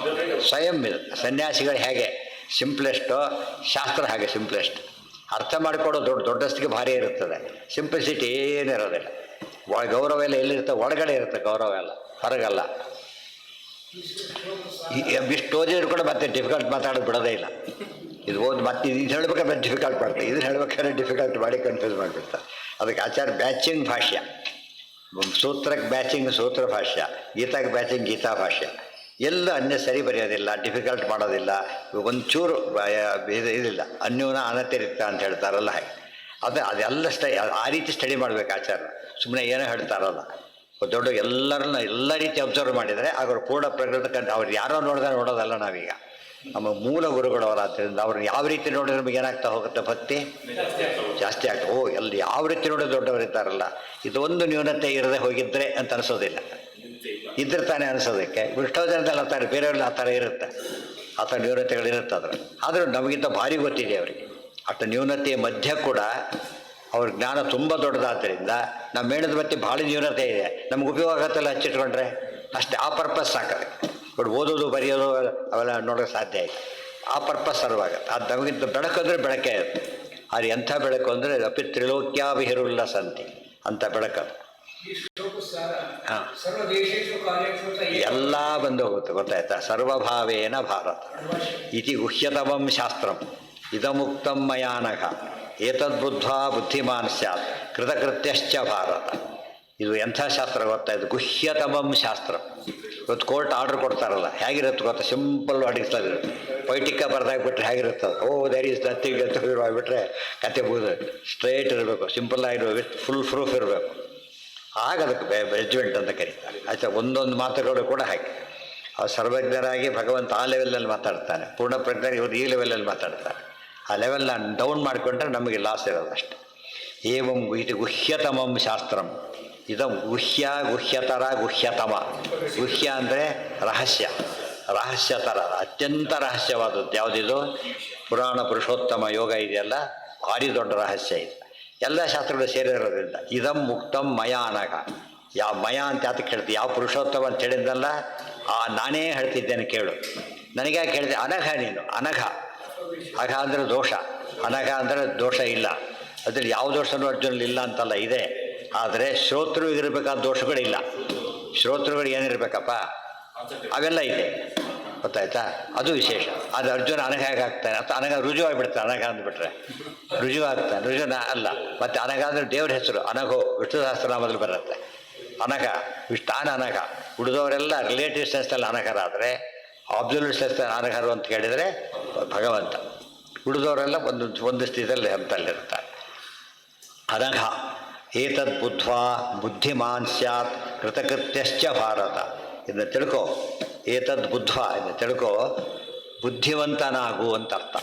ಸ್ವಯಂ ಇದು. ಸನ್ಯಾಸಿಗಳು ಹೇಗೆ ಸಿಂಪ್ಲೆಸ್ಟು, ಶಾಸ್ತ್ರ ಹಾಗೆ ಸಿಂಪ್ಲೆಸ್ಟ್. ಅರ್ಥ ಮಾಡಿಕೊಡೋ ದೊಡ್ಡಸ್ತಿಗೆ ಭಾರಿ ಇರುತ್ತದೆ, ಸಿಂಪ್ಲಿಸಿಟಿ ಏನಿರೋದಿಲ್ಲ. ಗೌರವ ಎಲ್ಲ ಎಲ್ಲಿರುತ್ತೆ? ಒಳಗಡೆ ಇರುತ್ತೆ ಗೌರವ ಎಲ್ಲ, ಹೊರಗಲ್ಲ. ಇಷ್ಟು ಓದಿದ್ರು ಕೂಡ ಮತ್ತೆ ಡಿಫಿಕಲ್ಟ್ ಮಾತಾಡೋದು ಬಿಡೋದೇ ಇಲ್ಲ. ಇದು ಓದಿ ಮತ್ತೆ ಇದು ಹೇಳ್ಬೇಕಾದ್ರೆ ಡಿಫಿಕಲ್ಟ್ ಮಾಡ್ತಾರೆ, ಇದನ್ನು ಹೇಳ್ಬೇಕಾದ್ರೆ ಡಿಫಿಕಲ್ಟ್ ಮಾಡಿ ಕನ್ಫ್ಯೂಸ್ ಮಾಡಿಬಿಡ್ತಾರೆ. ಅದಕ್ಕೆ ಆಚಾರ ಬ್ಯಾಚಿಂಗ್ ಭಾಷ್ಯ, ಸೂತ್ರಕ್ಕೆ ಬ್ಯಾಚಿಂಗ್ ಸೂತ್ರ ಭಾಷ್ಯ, ಗೀತಾಗೆ ಬ್ಯಾಚಿಂಗ್ ಗೀತಾ ಭಾಷ್ಯ. ಎಲ್ಲ ಸರಿ ಬರೆಯೋದಿಲ್ಲ, ಡಿಫಿಕಲ್ಟ್ ಮಾಡೋದಿಲ್ಲ, ಒಂಚೂರು ಇದಿಲ್ಲ. ಅನ್ಯೂನ ಅನತಿರಿಕ್ತ ಅಂತ ಹೇಳ್ತಾರಲ್ಲ ಹಾಗೆ. ಅದೆಲ್ಲ ಆ ರೀತಿ ಸ್ಟಡಿ ಮಾಡಬೇಕು ಆಚಾರ. ಸುಮ್ಮನೆ ಏನೋ ಹೇಳ್ತಾರಲ್ಲ, ದೊಡ್ಡ ಎಲ್ಲರನ್ನ ಎಲ್ಲ ರೀತಿ ಅಬ್ಸರ್ವ್ ಮಾಡಿದರೆ ಅವ್ರ ಪೂರ್ಣ ಪ್ರಕೃತ ಅವ್ರು ಯಾರೋ ನೋಡೋದಲ್ಲ ನಾವೀಗ. ನಮ್ಮ ಮೂಲ ಗುರುಗಳವರ ಆದ್ದರಿಂದ ಅವ್ರನ್ನ ಯಾವ ರೀತಿ ನೋಡಿದ್ರೆ ನಮಗೆ ಏನಾಗ್ತಾ ಹೋಗುತ್ತೆ? ಭಕ್ತಿ ಜಾಸ್ತಿ ಆಗ್ತದೆ. ಎಲ್ಲಿ ಯಾವ ರೀತಿ ನೋಡಿದ್ರೆ ದೊಡ್ಡವರಿದ್ದಾರಲ್ಲ, ಇದೊಂದು ನ್ಯೂನತೆ ಇರದೆ ಹೋಗಿದ್ರೆ ಅಂತ ಅನಿಸೋದಿಲ್ಲ. ಇದ್ರೆ ತಾನೇ ಅನಿಸೋದಕ್ಕೆ. ಎಷ್ಟೋ ಜನದಲ್ಲಿ ಆ ಥರ, ಬೇರೆಯವ್ರಲ್ಲಿ ಆ ಥರ ಇರುತ್ತೆ, ಆ ಥರ ನ್ಯೂನತೆಗಳಿರುತ್ತೆ. ಆದರೂ ನಮಗಿಂತ ಭಾರಿ ಗೊತ್ತಿದೆ ಅವರಿಗೆ. ಅಷ್ಟು ನ್ಯೂನತೆಯ ಮಧ್ಯೆ ಕೂಡ ಅವ್ರ ಜ್ಞಾನ ತುಂಬ ದೊಡ್ಡದಾದ್ದರಿಂದ ನಮ್ಮ ಮೇಣದ ಬತ್ತಿ ಭಾಳ ನ್ಯೂನತೆ ಇದೆ, ನಮ್ಗೆ ಉಪಯೋಗ ಆಗತ್ತಲ್ಲ ಹಚ್ಚಿಟ್ಕೊಂಡ್ರೆ ಅಷ್ಟೇ. ಆ ಪರ್ಪಸ್ ಸಾಕದೆ. ಬಟ್ ಓದೋದು ಬರೆಯೋದು ಅವೆಲ್ಲ ನೋಡೋಕ್ಕೆ ಸಾಧ್ಯ ಇಲ್ಲ. ಆ ಪರ್ಪಸ್ ಸರ್ವಾಗತ್ತೆ. ಅದು ನಮಗಿಂತ ಬೆಳಕು ಅಂದರೆ ಬೆಳಕೇ ಇರುತ್ತೆ. ಅದು ಎಂಥ ಬೆಳಕು ಅಂದರೆ ಅಪಿ ತ್ರಿಲೋಕ್ಯಾಭಿರುಲ್ಲ ಸಂತಿ ಅಂತ ಬೆಳಕದು. ಹಾಂ, ಎಲ್ಲ ಬಂದು ಹೋಗುತ್ತೆ, ಗೊತ್ತಾಯ್ತಾ? ಸರ್ವಭಾವೇನ ಭಾರತ ಇತಿ ಗುಹ್ಯತಮಂ ಶಾಸ್ತ್ರಂ ಇದಮುಕ್ತಂ ಮಯಾನಘ ಏತದ್ಬುದ್ಧ್ವಾ ಬುದ್ಧಿಮಾನ್ ಸ್ಯಾತ್ ಕೃತಕೃತ್ಯಶ್ಚ ಭಾರತ. ಇದು ಎಂಥ ಶಾಸ್ತ್ರ ಗೊತ್ತಾ? ಇದು ಗುಹ್ಯತಮಂ ಶಾಸ್ತ್ರ. ಇವತ್ತು ಕೋರ್ಟ್ ಆರ್ಡ್ರ್ ಕೊಡ್ತಾರಲ್ಲ, ಹೇಗಿರುತ್ತೆ ಗೊತ್ತಾ? ಸಿಂಪಲ್ ಅಡಿಸ್ತದೆ. ಪೊಯಿಟಿಕ್ಕ ಬರ್ದಾಗ್ಬಿಟ್ರೆ ಹೇಗಿರುತ್ತೆ? ದೇರ್ ಈಸ್ ನಥಿಂಗ್ ಅಂತ ಆಗಿಬಿಟ್ರೆ ಕತೆ ಮುಗಿದು. ಸ್ಟ್ರೇಟ್ ಇರಬೇಕು, ಸಿಂಪಲ್ ಆಗಿರ್ಬೇಕು, ವಿತ್ ಫುಲ್ ಪ್ರೂಫ್ ಇರಬೇಕು. ಆಗ ಅದಕ್ಕೆ ಜಡ್ಜ್ಮೆಂಟ್ ಅಂತ ಕರೀತಾರೆ. ಆಯ್ತಾ? ಒಂದೊಂದು ಮಾತುಗಳು ಕೂಡ ಹಾಗೆ. ಸರ್ವಜ್ಞರಾಗಿ ಭಗವಂತ ಆ ಲೆವೆಲಲ್ಲಿ ಮಾತಾಡ್ತಾನೆ, ಪೂರ್ಣ ಪ್ರಜ್ಞರಾಗಿ ಇವರು ಈ ಲೆವೆಲಲ್ಲಿ ಮಾತಾಡ್ತಾರೆ. ಆ ಲೆವೆಲ್ನ ಡೌನ್ ಮಾಡಿಕೊಂಡ್ರೆ ನಮಗೆ ಲಾಸ್ ಇರೋದಷ್ಟೆ. ಏವಂ ಇದು ಗುಹ್ಯತಮಂ ಶಾಸ್ತ್ರಂ ಇದಂ ಗುಹ್ಯ ಗುಹ್ಯತರ ಗುಹ್ಯತಮ. ಗುಹ್ಯ ಅಂದರೆ ರಹಸ್ಯ, ರಹಸ್ಯತರ, ಅತ್ಯಂತ ರಹಸ್ಯವಾದದ್ದು. ಯಾವುದಿದು? ಪುರಾಣ ಪುರುಷೋತ್ತಮ ಯೋಗ ಇದೆಯಲ್ಲ, ಭಾರಿ ದೊಡ್ಡ ರಹಸ್ಯ ಇದು. ಎಲ್ಲ ಶಾಸ್ತ್ರಗಳು ಸೇರಿರೋದ್ರಿಂದ ಇದಂ ಮುಕ್ತಂ ಮಯಾನಘ. ಯಾವ ಮಯ ಅಂತ ಯಾತಕ್ಕೆ ಹೇಳ್ತೀವಿ? ಯಾವ ಪುರುಷೋತ್ತಮ ಅಂತ ಹೇಳಿದ್ದಲ್ಲ, ನಾನೇ ಹೇಳ್ತಿದ್ದೇನೆ ಕೇಳು. ನನಗ್ಯಾಕೆ ಹೇಳಿದೆ? ಅನಘ ನೀನು. ಅನಘ, ಅಘ ಅಂದರೆ ದೋಷ, ಅನಘ ಅಂದರೆ ದೋಷ ಇಲ್ಲ. ಅದ್ರಲ್ಲಿ ಯಾವ ದೋಷನೂ ಅರ್ಜುನಲ್ಲಿ ಇಲ್ಲ ಅಂತಲ್ಲ, ಇದೆ. ಆದರೆ ಶ್ರೋತೃಗಿರಬೇಕಾದ ದೋಷಗಳಿಲ್ಲ. ಶ್ರೋತೃಗಳು ಏನಿರಬೇಕಪ್ಪ ಅವೆಲ್ಲ ಇದೆ, ಗೊತ್ತಾಯ್ತಾ? ಅದು ವಿಶೇಷ. ಅದು ಅರ್ಜುನ ಅನಘ ಹೇಗಾಗ್ತಾನೆ ಅಂತ ಅನಘ ರುಜು ಆಗಿಬಿಡ್ತಾನೆ. ಅನಘ ಅಂದ್ಬಿಟ್ರೆ ರುಜು ಆಗ್ತಾನೆ, ರುಜುನ ಅಲ್ಲ. ಮತ್ತು ಅನಘ ಅಂದರೆ ದೇವ್ರ ಹೆಸರು. ಅನಘೋ ವಿಷ್ಣು ಸಹಸ್ರನಾಮದಲ್ಲಿ ಬರುತ್ತೆ ಅನಘ. ತಾನು ಅನಘ. ಉಳಿದವರೆಲ್ಲ ರಿಲೇಟಿವ್ ಸೆನ್ಸ್ನಲ್ಲಿ ಅನಘರಾದರೆ, ಅಬ್ಸಲ್ಯೂಟ್ ಸೆನ್ಸ್ ಅನಘರು ಅಂತ ಕೇಳಿದರೆ ಭಗವಂತ. ಉಳಿದವರೆಲ್ಲ ಒಂದು ಸ್ಥಿತಿಯಲ್ಲಿ ಹಂತಲ್ಲಿರ್ತಾರೆ. ಅನಘ ಏತದ್ ಬುದ್ಧ್ವಾ ಬುದ್ಧಿಮಾನ್ ಸ್ಯಾತ್ ಕೃತಕೃತ್ಯಶ್ಚ ಭಾರತ. ಇದನ್ನು ತಿಳ್ಕೊ. ಏತದ್ ಬುದ್ಧ್ವಾ, ಇದನ್ನು ತಿಳ್ಕೊ, ಬುದ್ಧಿವಂತನಾಗು ಅಂತ ಅರ್ಥ.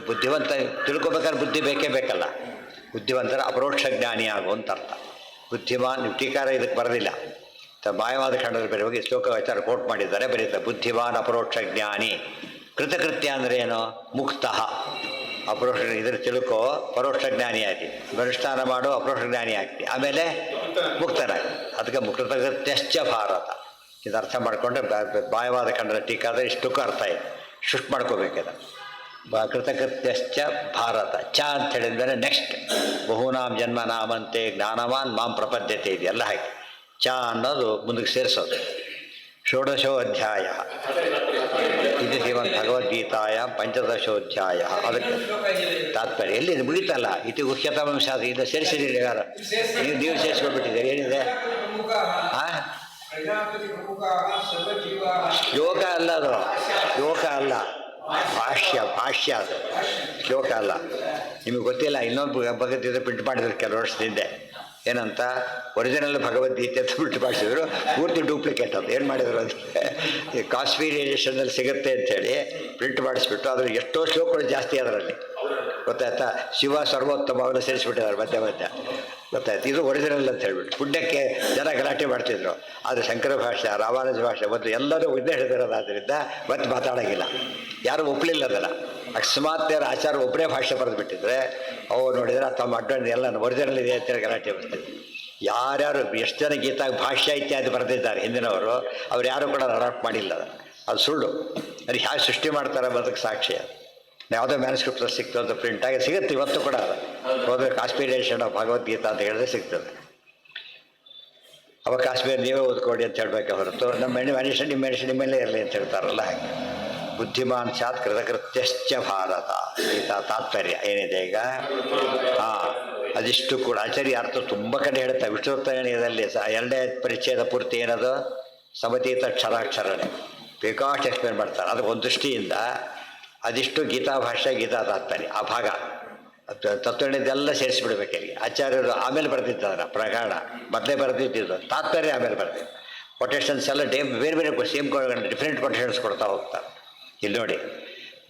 ಬುದ್ಧಿವಂತ ತಿಳ್ಕೊಬೇಕಾದ್ರೆ ಬುದ್ಧಿ ಬೇಕೇ ಬೇಕಲ್ಲ. ಬುದ್ಧಿವಂತರ ಅಪರೋಕ್ಷ ಜ್ಞಾನಿ ಆಗು ಅಂತ ಅರ್ಥ. ಬುದ್ಧಿಮಾನ್ ಟೀಕಾರ ಇದಕ್ಕೆ ಬರೋದಿಲ್ಲ. ಮಾಯವಾದ ಖಂಡದಲ್ಲಿ ಬರೆಯುವಾಗ ಈ ಶ್ಲೋಕ ವಿಚಾರ ಕೋಟ್ ಮಾಡಿದ್ದಾರೆ, ಬರೀತಾರೆ ಬುದ್ಧಿವಾನ್ ಅಪರೋಕ್ಷ ಜ್ಞಾನಿ. ಕೃತಕೃತ್ಯ ಅಂದರೆ ಏನು? ಮುಕ್ತ. ಅಪರೋಕ್ಷ ಇದ್ರ ತಿಳ್ಕೊ, ಪರೋಕ್ಷ ಜ್ಞಾನಿ ಆಗಿ ಅನುಷ್ಠಾನ ಮಾಡು, ಅಪರೋಕ್ಷ ಜ್ಞಾನಿ ಆಗ್ತಿ, ಆಮೇಲೆ ಮುಕ್ತನಾಗಿ. ಅದಕ್ಕೆ ಕೃತಕೃತ್ಯಶ್ಚ ಭಾರತ. ಇದು ಅರ್ಥ ಮಾಡಿಕೊಂಡ್ರೆ ಮಾಯವಾದ ಖಂಡದ ಟೀಕಾದರೆ ಇಷ್ಟಕ್ಕೂ ಅರ್ಥ ಇದೆ. ಶುಷ್ಟ್ ಮಾಡ್ಕೋಬೇಕಿದೆ. ಕೃತಕೃತ್ಯಶ್ಚ ಭಾರತ. ಚ ಅಂತ ಹೇಳಿದರೆ ನೆಕ್ಸ್ಟ್ ಬಹೂನಾಂ ಜನ್ಮ ನಾಮಂತೆ ಜ್ಞಾನವಾನ್ ಮಾಂ ಪ್ರಪದ್ಯತೆ ಇದೆಯಲ್ಲ ಹಾಗೆ. ಚ ಅನ್ನೋದು ಮುಂದಕ್ಕೆ ಸೇರಿಸೋದು. ಷೋಡಶೋಧ್ಯಾಯ ಇದು ಶ್ರೀಮದ್ ಭಗವದ್ಗೀತಾಯ ಪಂಚದಶೋಧ್ಯಾಯ. ಅದಕ್ಕೆ ತಾತ್ಪರ್ಯ ಎಲ್ಲಿ ಮುಗಿತಲ್ಲ. ಇದು ಗುಹ್ಯತಮ ಶಾಸ್ತ್ರ ಇದು ಸೇರಿಸಿದ್ದೀರಿ ಯಾರು? ನೀವು ಸೇರಿಸ್ಕೊಳ್ಬಿಟ್ಟಿದ್ದೀರಿ. ಏನಿದೆ? ಶ್ಲೋಕ ಅಲ್ಲ ಅದು, ಶ್ಲೋಕ ಅಲ್ಲ, ಭಾಷ್ಯ ಭಾಷ್ಯ ಅದು, ಶ್ಲೋಕ ಅಲ್ಲ. ನಿಮಗೆ ಗೊತ್ತಿಲ್ಲ, ಇನ್ನೊಂದು ಭಗವದ್ಗೀತೆ ಪ್ರಿಂಟ್ ಮಾಡಿದ್ರು ಕೆಲವು ವರ್ಷದಿಂದ. ಏನಂತ ಒರಿಜಿನಲ್ ಭಗವದ್ಗೀತೆ ಅಂತ ಪ್ರಿಂಟ್ ಮಾಡಿಸಿದ್ರು, ಪೂರ್ತಿ ಡೂಪ್ಲಿಕೇಟ್ ಅದು. ಏನು ಮಾಡಿದ್ರು ಅಂದರೆ ಕಾಶ್ಮೀರಿ ಎಡಿಷನಲ್ಲಿ ಸಿಗುತ್ತೆ ಅಂಥೇಳಿ ಪ್ರಿಂಟ್ ಮಾಡಿಸ್ಬಿಟ್ಟು ಅದ್ರ ಎಷ್ಟೋ ಶ್ಲೋಕಗಳು ಜಾಸ್ತಿ ಅದರಲ್ಲಿ, ಗೊತ್ತಾಯ್ತಾ. ಶಿವ ಸರ್ವೋತ್ತಮ ಅವನ್ನ ಸೇರಿಸ್ಬಿಟ್ಟಿದ್ದಾರೆ ಮಧ್ಯ ಮಧ್ಯ, ಗೊತ್ತಾಯ್ತು. ಇದು ಒರಿಜಿನಲ್ ಅಂತ ಹೇಳ್ಬಿಟ್ಟು ಪುಣ್ಯಕ್ಕೆ ಜನ ಗಲಾಟೆ ಮಾಡ್ತಿದ್ರು. ಆದರೆ ಶಂಕರ ಭಾಷೆ, ರಾಮಾನುಜ ಭಾಷೆ ಒಂದು ಎಲ್ಲರೂ ವಿದ್ಯೆ ಹಿಡಿದಿರೋದಾದ್ರಿಂದ ಮತ್ತೆ ಮಾತಾಡೋಂಗಿಲ್ಲ, ಯಾರೂ ಒಪ್ಪಲಿಲ್ಲ ಅದನ್ನು. ಅಕಸ್ಮಾತ್ ಆಚಾರ ಒಬ್ಬರೇ ಭಾಷೆ ಬರೆದು ಬಿಟ್ಟಿದ್ರೆ ಅವ್ರು ನೋಡಿದರೆ ತಮ್ಮ ಅಡ್ಡ ಎಲ್ಲ ಒರಿಜಿನಲ್ ಇದೆ ಅಂತೇಳಿ ಗಲಾಟೆ ಬರ್ತಿದ್ರು. ಯಾರ್ಯಾರು ಎಷ್ಟು ಜನ ಗೀತಾ ಭಾಷ್ಯ ಇತ್ಯಾದಿ ಬರೆದಿದ್ದಾರೆ ಹಿಂದಿನವರು, ಅವ್ರು ಯಾರು ಕೂಡ ಅಡಾಪ್ಟ್ ಮಾಡಿಲ್ಲ ಅದು ಸುಳ್ಳು. ಅದು ಹೇಗೆ ಸೃಷ್ಟಿ ಮಾಡ್ತಾರೆ ಅನ್ನೋದಕ್ಕೆ ಸಾಕ್ಷಿ ಅದು. ಯಾವುದೋ ಮ್ಯಾನ್ಸ್ಕ್ರಿಪ್ಟ್ ಸಿಗ್ತದೆ, ಪ್ರಿಂಟಾಗಿ ಸಿಗುತ್ತೆ ಇವತ್ತು ಕೂಡ. ಅದು ಹೋದರೆ ಕಾಶ್ಮೀರೇಷನ್ ಆಫ್ ಭಗವದ್ಗೀತಾ ಅಂತ ಹೇಳಿದ್ರೆ ಸಿಗ್ತದೆ. ಅವಾಗ ಕಾಶ್ಮೀರ ನೀವೇ ಓದ್ಕೊಡಿ ಅಂತ ಹೇಳಬೇಕೆ ಹೊರತು ನಮ್ಮ ಮನುಷ್ಯ ನಿಮ್ಮ ಮನುಷ್ಯ ನಿಮ್ಮಲ್ಲೇ ಇರಲಿ ಅಂತ ಹೇಳ್ತಾರಲ್ಲ ಹಾಗೆ. ಬುದ್ಧಿಮಾನ್ ಸ್ಯಾತ್ ಕೃತಕೃತ್ಯಶ್ಚ ಭಾರತ, ಗೀತಾ ತಾತ್ಪರ್ಯ ಏನಿದೆ ಈಗ. ಹಾಂ, ಅದಿಷ್ಟು ಕೂಡ ಆಚಾರ್ಯ ಅರ್ಥ ತುಂಬ ಕಡೆ ಹೇಳ್ತಾರೆ. ವಿಷ್ಣುತ್ತರಣೀಯದಲ್ಲಿ ಎರಡನೇ ಪರಿಚಯದ ಪೂರ್ತಿ ಏನದು ಸಮತೀತ ಕ್ಷರಾಕ್ಷರಣೆ ಬೇಕಾಷ್ಟು ಎಕ್ಸ್ಪ್ಲೇನ್ ಮಾಡ್ತಾರೆ. ಅದು ಒಂದು ದೃಷ್ಟಿಯಿಂದ ಅದಿಷ್ಟು ಗೀತಾ ಭಾಷೆ, ಗೀತಾ ತಾತ್ಪರ್ಯ ಆ ಭಾಗ ತತ್ವಜ್ಞಾನದೆಲ್ಲ ಸೇರಿಸಿಬಿಡ್ಬೇಕು ಇಲ್ಲಿ. ಆಚಾರ್ಯರು ಆಮೇಲೆ ಬರೆದಿದ್ದಾರೆ ಪ್ರಕರಣ, ಮೊದಲೇ ಬರೆದಿದ್ದು ತಾತ್ಪರ್ಯ ಆಮೇಲೆ ಬರೆದಿದ್ದು. ಕೊಟೇಶನ್ಸ್ ಎಲ್ಲ ಬೇರೆ ಬೇರೆ ಸೇಮ್ ಡಿಫ್ರೆಂಟ್ ಕೊಟೇಶನ್ಸ್ ಕೊಡ್ತಾ ಹೋಗ್ತಾರೆ. ಇಲ್ಲಿ ನೋಡಿ,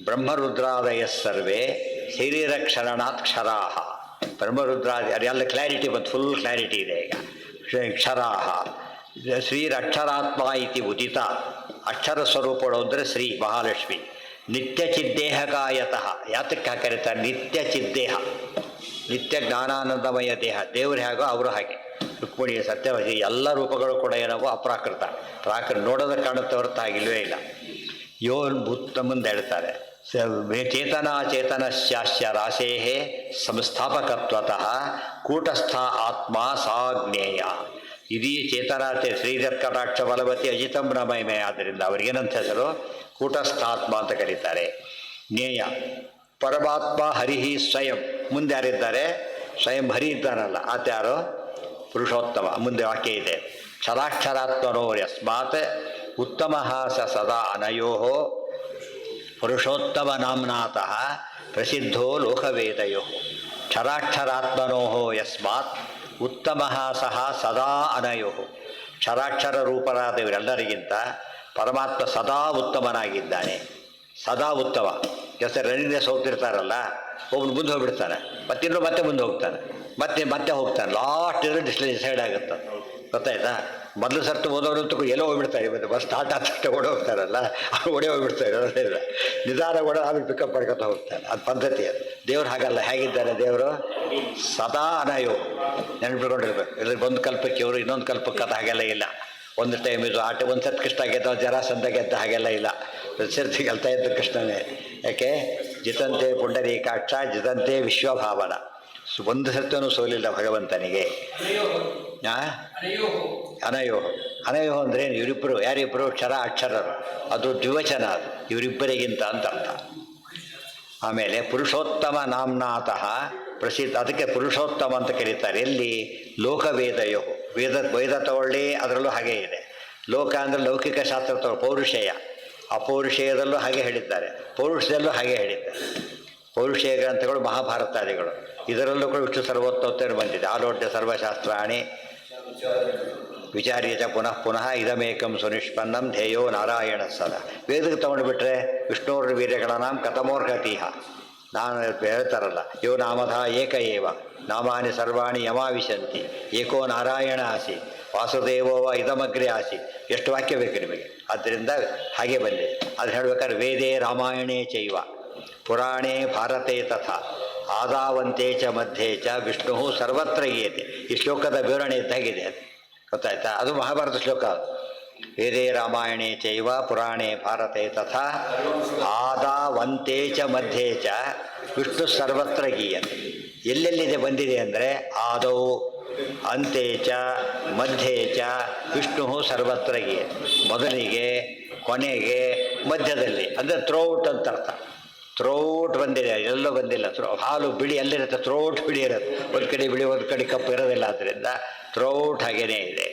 ಬ್ರಹ್ಮರುದ್ರಾದಯ ಸರ್ವೇ ಶರೀರ ಕ್ಷರಣಾತ್ ಕ್ಷರಾಹ. ಬ್ರಹ್ಮರುದ್ರಾದಿ ಅದೆಲ್ಲ ಕ್ಲಾರಿಟಿ ಬಂತು, ಫುಲ್ ಕ್ಲಾರಿಟಿ ಇದೆ ಈಗ. ಕ್ಷರಾಹ ಶ್ರೀರಕ್ಷರಾತ್ಮ ಇತಿ ಉದಿತ. ಅಕ್ಷರ ಸ್ವರೂಪಗಳು ಅಂದರೆ ಶ್ರೀ ಮಹಾಲಕ್ಷ್ಮಿ. ನಿತ್ಯ ಚಿದ್ದೇಹಕಾಯತಃ, ಯಾತಕ್ಕೆ ಕರೀತಾರೆ ನಿತ್ಯ ಚಿದ್ದೇಹ, ನಿತ್ಯ ಜ್ಞಾನಾನಂದಮಯ ದೇಹ. ದೇವರು ಹೇಗೋ ಅವರು ಹಾಗೆ. ರುಕ್ಮಿಣಿ ಸತ್ಯವತಿ ಎಲ್ಲ ರೂಪಗಳು ಕೂಡ ಏನವೋ ಅಪ್ರಾಕೃತ, ನೋಡೋದಕ್ಕೆ ಕಾಣುತ್ತೆ ಹೊರತು ಆಗಿಲ್ವೇ ಇಲ್ಲ. ಯೋನ್ ಭೂತ ಮುಂದೆ ಹೇಳ್ತಾರೆ, ಚೇತನಾಚೇತನಶ್ಚಾಸ್ಯ ರಾಶೇಹೇ ಸಂಸ್ಥಾಪಕತ್ವತಃ ಕೂಟಸ್ಥ ಆತ್ಮ ಸಾಜ್ಞೇಯ. ಇದೀ ಚೇತನಾತೆ ಶ್ರೀರತ್ಕಟಾಕ್ಷ ಬಲವತಿ ಅಜಿತಂ ನಮಯಮೇ. ಆದ್ದರಿಂದ ಅವ್ರಿಗೇನಂತ ಹೆಸರು ಕೂಟಸ್ಥಾತ್ಮ ಅಂತ ಕರೀತಾರೆ. ಜ್ಞೇಯ ಪರಮಾತ್ಮ ಹರಿಹಿ ಸ್ವಯಂ. ಮುಂದೆ ಯಾರಿದ್ದಾರೆ? ಸ್ವಯಂ ಹರಿ ಇದ್ದಾನಲ್ಲ ಆತ ಯಾರು? ಪುರುಷೋತ್ತಮ. ಮುಂದೆ ವಾಕ್ಯ ಇದೆ, ಕ್ಷರಾಕ್ಷರಾತ್ಮನೋ ಯಸ್ಮಾತ್ ಉತ್ತಮ ಸ ಸದಾ ಅನಯೋ ಪುರುಷೋತ್ತಮ ನಾಮ್ನಾತಃ ಪ್ರಸಿದ್ಧೋ ಲೋಕವೇದಯೋ. ಕ್ಷರಾಕ್ಷರಾತ್ಮನೋ ಯಸ್ಮಾತ್ ಉತ್ತಮ ಸಹ ಸದಾ ಅನಯೋ. ಕ್ಷರಾಕ್ಷರ ರೂಪರಾದ ಇವರೆಲ್ಲರಿಗಿಂತ ಪರಮಾತ್ಮ ಸದಾ ಉತ್ತಮನಾಗಿದ್ದಾನೆ. ಸದಾ ಉತ್ತಮ. ಕೆಲಸ ರನ್ನಿಂಗ್ ರೇಸ್ ಹೋಗ್ತಿರ್ತಾರಲ್ಲ, ಒಬ್ಬನು ಮುಂದೆ ಹೋಗ್ಬಿಡ್ತಾನೆ, ಮತ್ತಿನ್ನೂ ಮತ್ತೆ ಮುಂದೆ ಹೋಗ್ತಾನೆ, ಮತ್ತೆ ಹೋಗ್ತಾನೆ. ಲಾಸ್ಟ್ ಇದ್ರೆ ಡಿಸೈಡ್ ಆಗುತ್ತೆ, ಗೊತ್ತಾಯ್ತಾ. ಮೊದಲು ಸರ್ತು ಓದೋರಂತೂ ಎಲ್ಲೋ ಹೋಗ್ಬಿಡ್ತಾರೆ. ಇವತ್ತು ಬಸ್ ಸ್ಟಾರ್ಟ್ ಆದ ಓಡಿ ಹೋಗ್ತಾರಲ್ಲ, ಅವ್ರು ಓಡಿ ಹೋಗ್ಬಿಡ್ತಾರೆ. ಇಲ್ಲ ನಿಧಾನ ಓಡೋ ಆಮೇಲೆ ಪಿಕಪ್ ಮಾಡ್ಕೊತಾ ಹೋಗ್ತಾನೆ. ಅದು ಪದ್ಧತಿ. ಅದು ದೇವ್ರು ಹಾಗಲ್ಲ. ಹೇಗಿದ್ದಾರೆ ದೇವರು? ಸದಾ ಅನಯೋ. ನೆನಪಿಟ್ಕೊಂಡಿರ್ಬೇಕು. ಇಲ್ಲಿ ಒಂದು ಕಲ್ಪಕ್ಕೆ ಇವರು ಇನ್ನೊಂದು ಕಲ್ಪಕ್ಕೆ ಅದು ಹಾಗೆಲ್ಲ ಇಲ್ಲ. ಒಂದು ಟೈಮ್ ಇದು ಆಟ, ಒಂದು ಸತ್ ಕೃಷ್ಣ ಗೆದ್ದ, ಜರಾಸಂಧ ಗೆದ್ದ, ಹಾಗೆಲ್ಲ ಇಲ್ಲ. ಪ್ರತಿಸರ್ತಿ ಗೆಲ್ತಾ ಇದ್ದ ಕೃಷ್ಣನೇ. ಯಾಕೆ? ಜಿತಂತೆ ಪುಂಡರೀಕಾಕ್ಷ ಜಿತಂತೆ ವಿಶ್ವಭಾವನ. ಒಂದು ಸತ್ಯನೂ ಸೋಲಿಲ್ಲ ಭಗವಂತನಿಗೆ. ಅನಯೋ. ಅನಯೋ ಅಂದರೆ ಇವರಿಬ್ಬರು ಯಾರಿಬ್ಬರು? ಕ್ಷರ ಅಕ್ಷರರು. ಅದು ದ್ವಿವಚನ, ಅದು ಇವರಿಬ್ಬರಿಗಿಂತ ಅಂತ ಅರ್ಥ. ಆಮೇಲೆ ಪುರುಷೋತ್ತಮ ನಾಮ್ನಾತಃ ಪ್ರಸಿದ್ಧ. ಅದಕ್ಕೆ ಪುರುಷೋತ್ತಮ ಅಂತ ಕರೀತಾರೆ. ಎಲ್ಲಿ? ಲೋಕವೇದಯೋ. ವೇದ ತಗೊಳ್ಳಿ, ಅದರಲ್ಲೂ ಹಾಗೇ ಇದೆ. ಲೋಕ ಅಂದರೆ ಲೌಕಿಕ ಶಾಸ್ತ್ರ ತಗೊಳ್ಳಿ, ಪೌರುಷೇಯ. ಅಪೌರುಷೇಯದಲ್ಲೂ ಹಾಗೆ ಹೇಳಿದ್ದಾರೆ, ಪೌರುಷದಲ್ಲೂ ಹಾಗೆ ಹೇಳಿದ್ದಾರೆ. ಪೌರುಷೇಯ ಗ್ರಂಥಗಳು ಮಹಾಭಾರತಾದಿಗಳು. ಇದರಲ್ಲೂ ಕೂಡ ವಿಷ್ಣು ಸರ್ವೋತ್ತೋತ್ತರ ಬಂದಿದೆ. ಆಲೋಡ್ಯ ಸರ್ವಶಾಸ್ತ್ರಾಣಿ ವಿಚಾರ್ಯಚ ಪುನಃ ಪುನಃ ಇದಮೇಕಂ ಸುನಿಷ್ಪನ್ನಂ ಧ್ಯೇಯೋ ನಾರಾಯಣ ಸದಾ. ವೇದಕ್ಕೆ ತೊಗೊಂಡುಬಿಟ್ರೆ ವಿಷ್ಣುವ್ರ ವೀರ್ಯಗಳನಾಂ ಕಥಮೋರ್ಹತೀಹ. ನಾನು ಹೇಳ್ತಾರಲ್ಲ, ಯೋ ನಾಮಧ ಏಕ ಏವ ನಾಮಾನಿ ಸರ್ವಾಣಿ ಯಮಾವಿಶಂತಿ ಏಕೋ ನಾರಾಯಣ ಆಸಿ ವಾಸುದೇವೋವ ಇದಮಗ್ರೆ ಆಸಿ. ಎಷ್ಟು ವಾಕ್ಯ ಬೇಕು ನಿಮಗೆ? ಆದ್ದರಿಂದ ಹಾಗೆ ಬಂದಿದೆ. ಅದು ಹೇಳ್ಬೇಕಾದ್ರೆ ವೇದೇ ರಾಮಾಯಣೇ ಚೈವ ಪುರಾಣೇ ಭಾರತೆ ತಥಾ ಆದಾವಂತೆ ಚ ಮಧ್ಯೆ ಚ ವಿಷ್ಣು ಸರ್ವತ್ರ ಗೀಯತೆ. ಈ ಶ್ಲೋಕದ ವಿವರಣೆ ಇದ್ದಾಗಿದೆ, ಗೊತ್ತಾಯ್ತಾ. ಅದು ಮಹಾಭಾರತ ಶ್ಲೋಕ. ವೇದೇ ರಾಮಾಯಣೇ ಚೈವ ಪುರಾಣೇ ಭಾರತೆ ತಥಾ ಆದಾವಂತೆ ಚ ಮಧ್ಯೆ ಚ ವಿಷ್ಣು ಸರ್ವತ್ರ ಗೀಯತೆ. ಎಲ್ಲೆಲ್ಲಿದೆ ಬಂದಿದೆ ಅಂದರೆ ಆದೌ ಅಂತೆ ಚ ಮಧ್ಯೆ ಚ ವಿಷ್ಣು ಸರ್ವತ್ರ ಗೀಯತೆ. ಮೊದಲಿಗೆ, ಕೊನೆಗೆ, ಮಧ್ಯದಲ್ಲಿ ಅಂದರೆ ಥ್ರೋಟ್ ಅಂತ ಅರ್ಥ. ಥ್ರೋಟ್ ಬಂದಿದೆ, ಎಲ್ಲೋ ಬಂದಿಲ್ಲ. ಹಾಲು ಬಿಳಿ ಎಲ್ಲಿರುತ್ತೆ? ಥ್ರೋಟ್ ಬಿಳಿ ಇರುತ್ತೆ. ಒಂದು ಕಡೆ ಬಿಳಿ, ಒಂದು ಕಡೆ ಕಪ್ಪು ಇರೋದಿಲ್ಲ. ಆದ್ದರಿಂದ ಥ್ರೋಟ್ ಹಾಗೇನೇ ಇದೆ.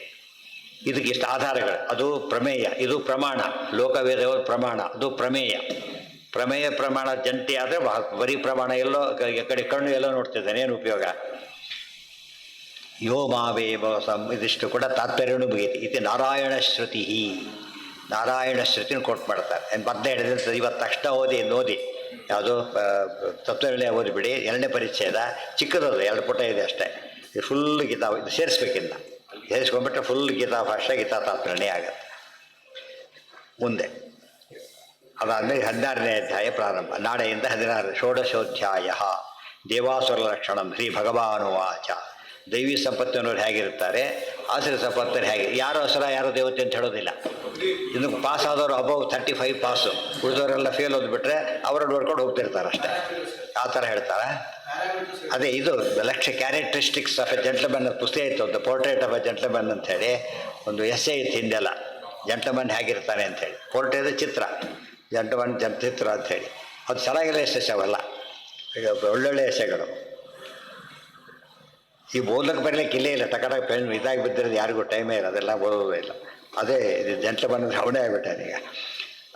ಇದಕ್ಕೆ ಇಷ್ಟು ಆಧಾರಗಳು. ಅದು ಪ್ರಮೇಯ, ಇದು ಪ್ರಮಾಣ. ಲೋಕವೇದವ ಪ್ರಮಾಣ, ಅದು ಪ್ರಮೇಯ. ಪ್ರಮೇಯ ಪ್ರಮಾಣ ಜಂಟಿ ಆದರೆ ಬರೀ ಪ್ರಮಾಣ ಎಲ್ಲೋ ಕಡೆ ಕಣ್ಣು ಎಲ್ಲೋ ನೋಡ್ತಿದ್ದಾನೆ, ಏನು ಉಪಯೋಗ? ಯೋ ಮಾವೇವ ಇದಿಷ್ಟು ಕೂಡ ತಾತ್ಪರ್ಯನೂ ಮುಗೀತು. ಇದು ನಾರಾಯಣ ಶ್ರುತಿ. ನಾರಾಯಣ ಶ್ರುತಿನ ಕೊಟ್ಟು ಮಾಡ್ತಾರೆ. ಮೊದಲೇ ಹೇಳಿದ್ರೆ ಇವತ್ತು ತಕ್ಷಣ ಓದಿ ಯಾವುದೋ ತತ್ವಗಳೇ ಓದಿಬಿಡಿ. 2ನೇ ಪರಿಚ್ಛೇದ ಚಿಕ್ಕದದು, 2 ಪುಟ ಇದೆ ಅಷ್ಟೇ. ಇದು ಫುಲ್ ಗೀತಾ, ಇದು ಸೇರಿಸ್ಬೇಕಿಲ್ಲ. ಸೇರಿಸ್ಕೊಂಡ್ಬಿಟ್ರೆ ಫುಲ್ ಗೀತಾ ಭಾಷೆ, ಗೀತಾ ತಾತ್ಪರ್ಯನೇ ಆಗುತ್ತೆ. ಮುಂದೆ ಅದಾದಮೇಲೆ 16ನೇ ಅಧ್ಯಾಯ ಪ್ರಾರಂಭ. ನಾಳೆಯಿಂದ 16 ಷೋಡಶೋಧ್ಯಾಯ ದೇವಾಸುರ ಲಕ್ಷಣಂ ಶ್ರೀ ಭಗವಾನುವಾಚ. ದೈವಿ ಸಂಪತ್ತಿನವ್ರು ಹೇಗಿರ್ತಾರೆ, ಆಸುರ ಸಂಪತ್ತರು ಹೇಗೆ, ಯಾರು ಅಸುರ ಯಾರು ದೇವತೆ ಅಂತ ಹೇಳೋದಿಲ್ಲ. ಇನ್ನು ಪಾಸ್ ಆದವರು ಅಬೌವ್ 35 ಪಾಸು, ಉಳಿದವರೆಲ್ಲ ಫೇಲ್ ಓದ್ಬಿಟ್ರೆ ಅವರ ನೋಡ್ಕೊಂಡು ಹೋಗ್ತಿರ್ತಾರೆ ಅಷ್ಟೇ. ಆ ಥರ ಹೇಳ್ತಾರೆ. ಅದೇ ಇದು ಕ್ಯಾರೆಕ್ಟರಿಸ್ಟಿಕ್ಸ್ ಆಫ್ ಎ ಜೆಂಟ್ಲ್ಮನ್ ಪುಸ್ತಕ ಇತ್ತು, ಒಂದು ಪೋರ್ಟ್ರೇಟ್ ಆಫ್ ಎ ಜೆಂಟ್ಲ್ಮನ್ ಅಂಥೇಳಿ ಒಂದು ಎಸ್ಸೆ ಇತ್ತು ಹಿಂದೆಲ್ಲ. ಜೆಂಟ್ಲ್ಮನ್ ಹೇಗಿರ್ತಾನೆ ಅಂಥೇಳಿ. ಪೋರ್ಟ್ರೇಟ್ ಚಿತ್ರ, ಜೆಂಟ್ಲ್ಮನ್ ಚಿತ್ರ ಅಂಥೇಳಿ. ಅದು ಚೆನ್ನಾಗಿರೋ ಎಸ್ಸೆಸ್ ಅವೆಲ್ಲ, ಈಗ ಒಳ್ಳೊಳ್ಳೆ ಎಸ್ಸೆಗಳು. ಈ ಓದಕ್ಕೆ ಬರಲಿಕ್ಕೆ ಇಲ್ಲೇ ಇಲ್ಲ, ತಕರಾಗ ಪೆನ್ ಇದಾಗಿ ಬಿದ್ದಿರೋದು ಯಾರಿಗೂ ಟೈಮೇ ಇಲ್ಲ, ಅದೆಲ್ಲ ಓದೋದೇ ಇಲ್ಲ. ಅದೇ ಇದು ಜೆಂಟ್ಲ್ಮನ್ ಅಂದರೆ ಅವನೇ ಆಗಿಬಿಟ್ಟಾನೆ ಈಗ.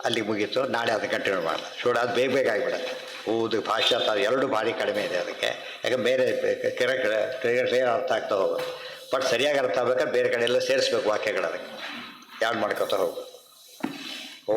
ಅಲ್ಲಿ ಮುಗೀತು. ನಾಳೆ ಅದು ಕಂಟಿನ್ಯೂ ಮಾಡಲ್ಲ. ಅದು ಬೇಗ ಆಗಿಬಿಡುತ್ತೆ. ಓದು ಪಾಶ್ಚಾತ್ಯ 2 ಭಾರಿ ಕಡಿಮೆ ಇದೆ ಅದಕ್ಕೆ. ಯಾಕೆ ಬೇರೆ ಕ್ಲಿಯರ್ ಅರ್ಥ ಆಗ್ತಾ ಹೋಗೋದು. ಬಟ್ ಸರಿಯಾಗಿ ಅರ್ಥ ಆಗ್ಬೇಕಾದ್ರೆ ಬೇರೆ ಕಡೆ ಎಲ್ಲ ಸೇರಿಸ್ಬೇಕು ವಾಕ್ಯಗಳು. ಅದಕ್ಕೆ ಯಾರು ಮಾಡ್ಕೊತಾ ಹೋಗೋದು. ಓ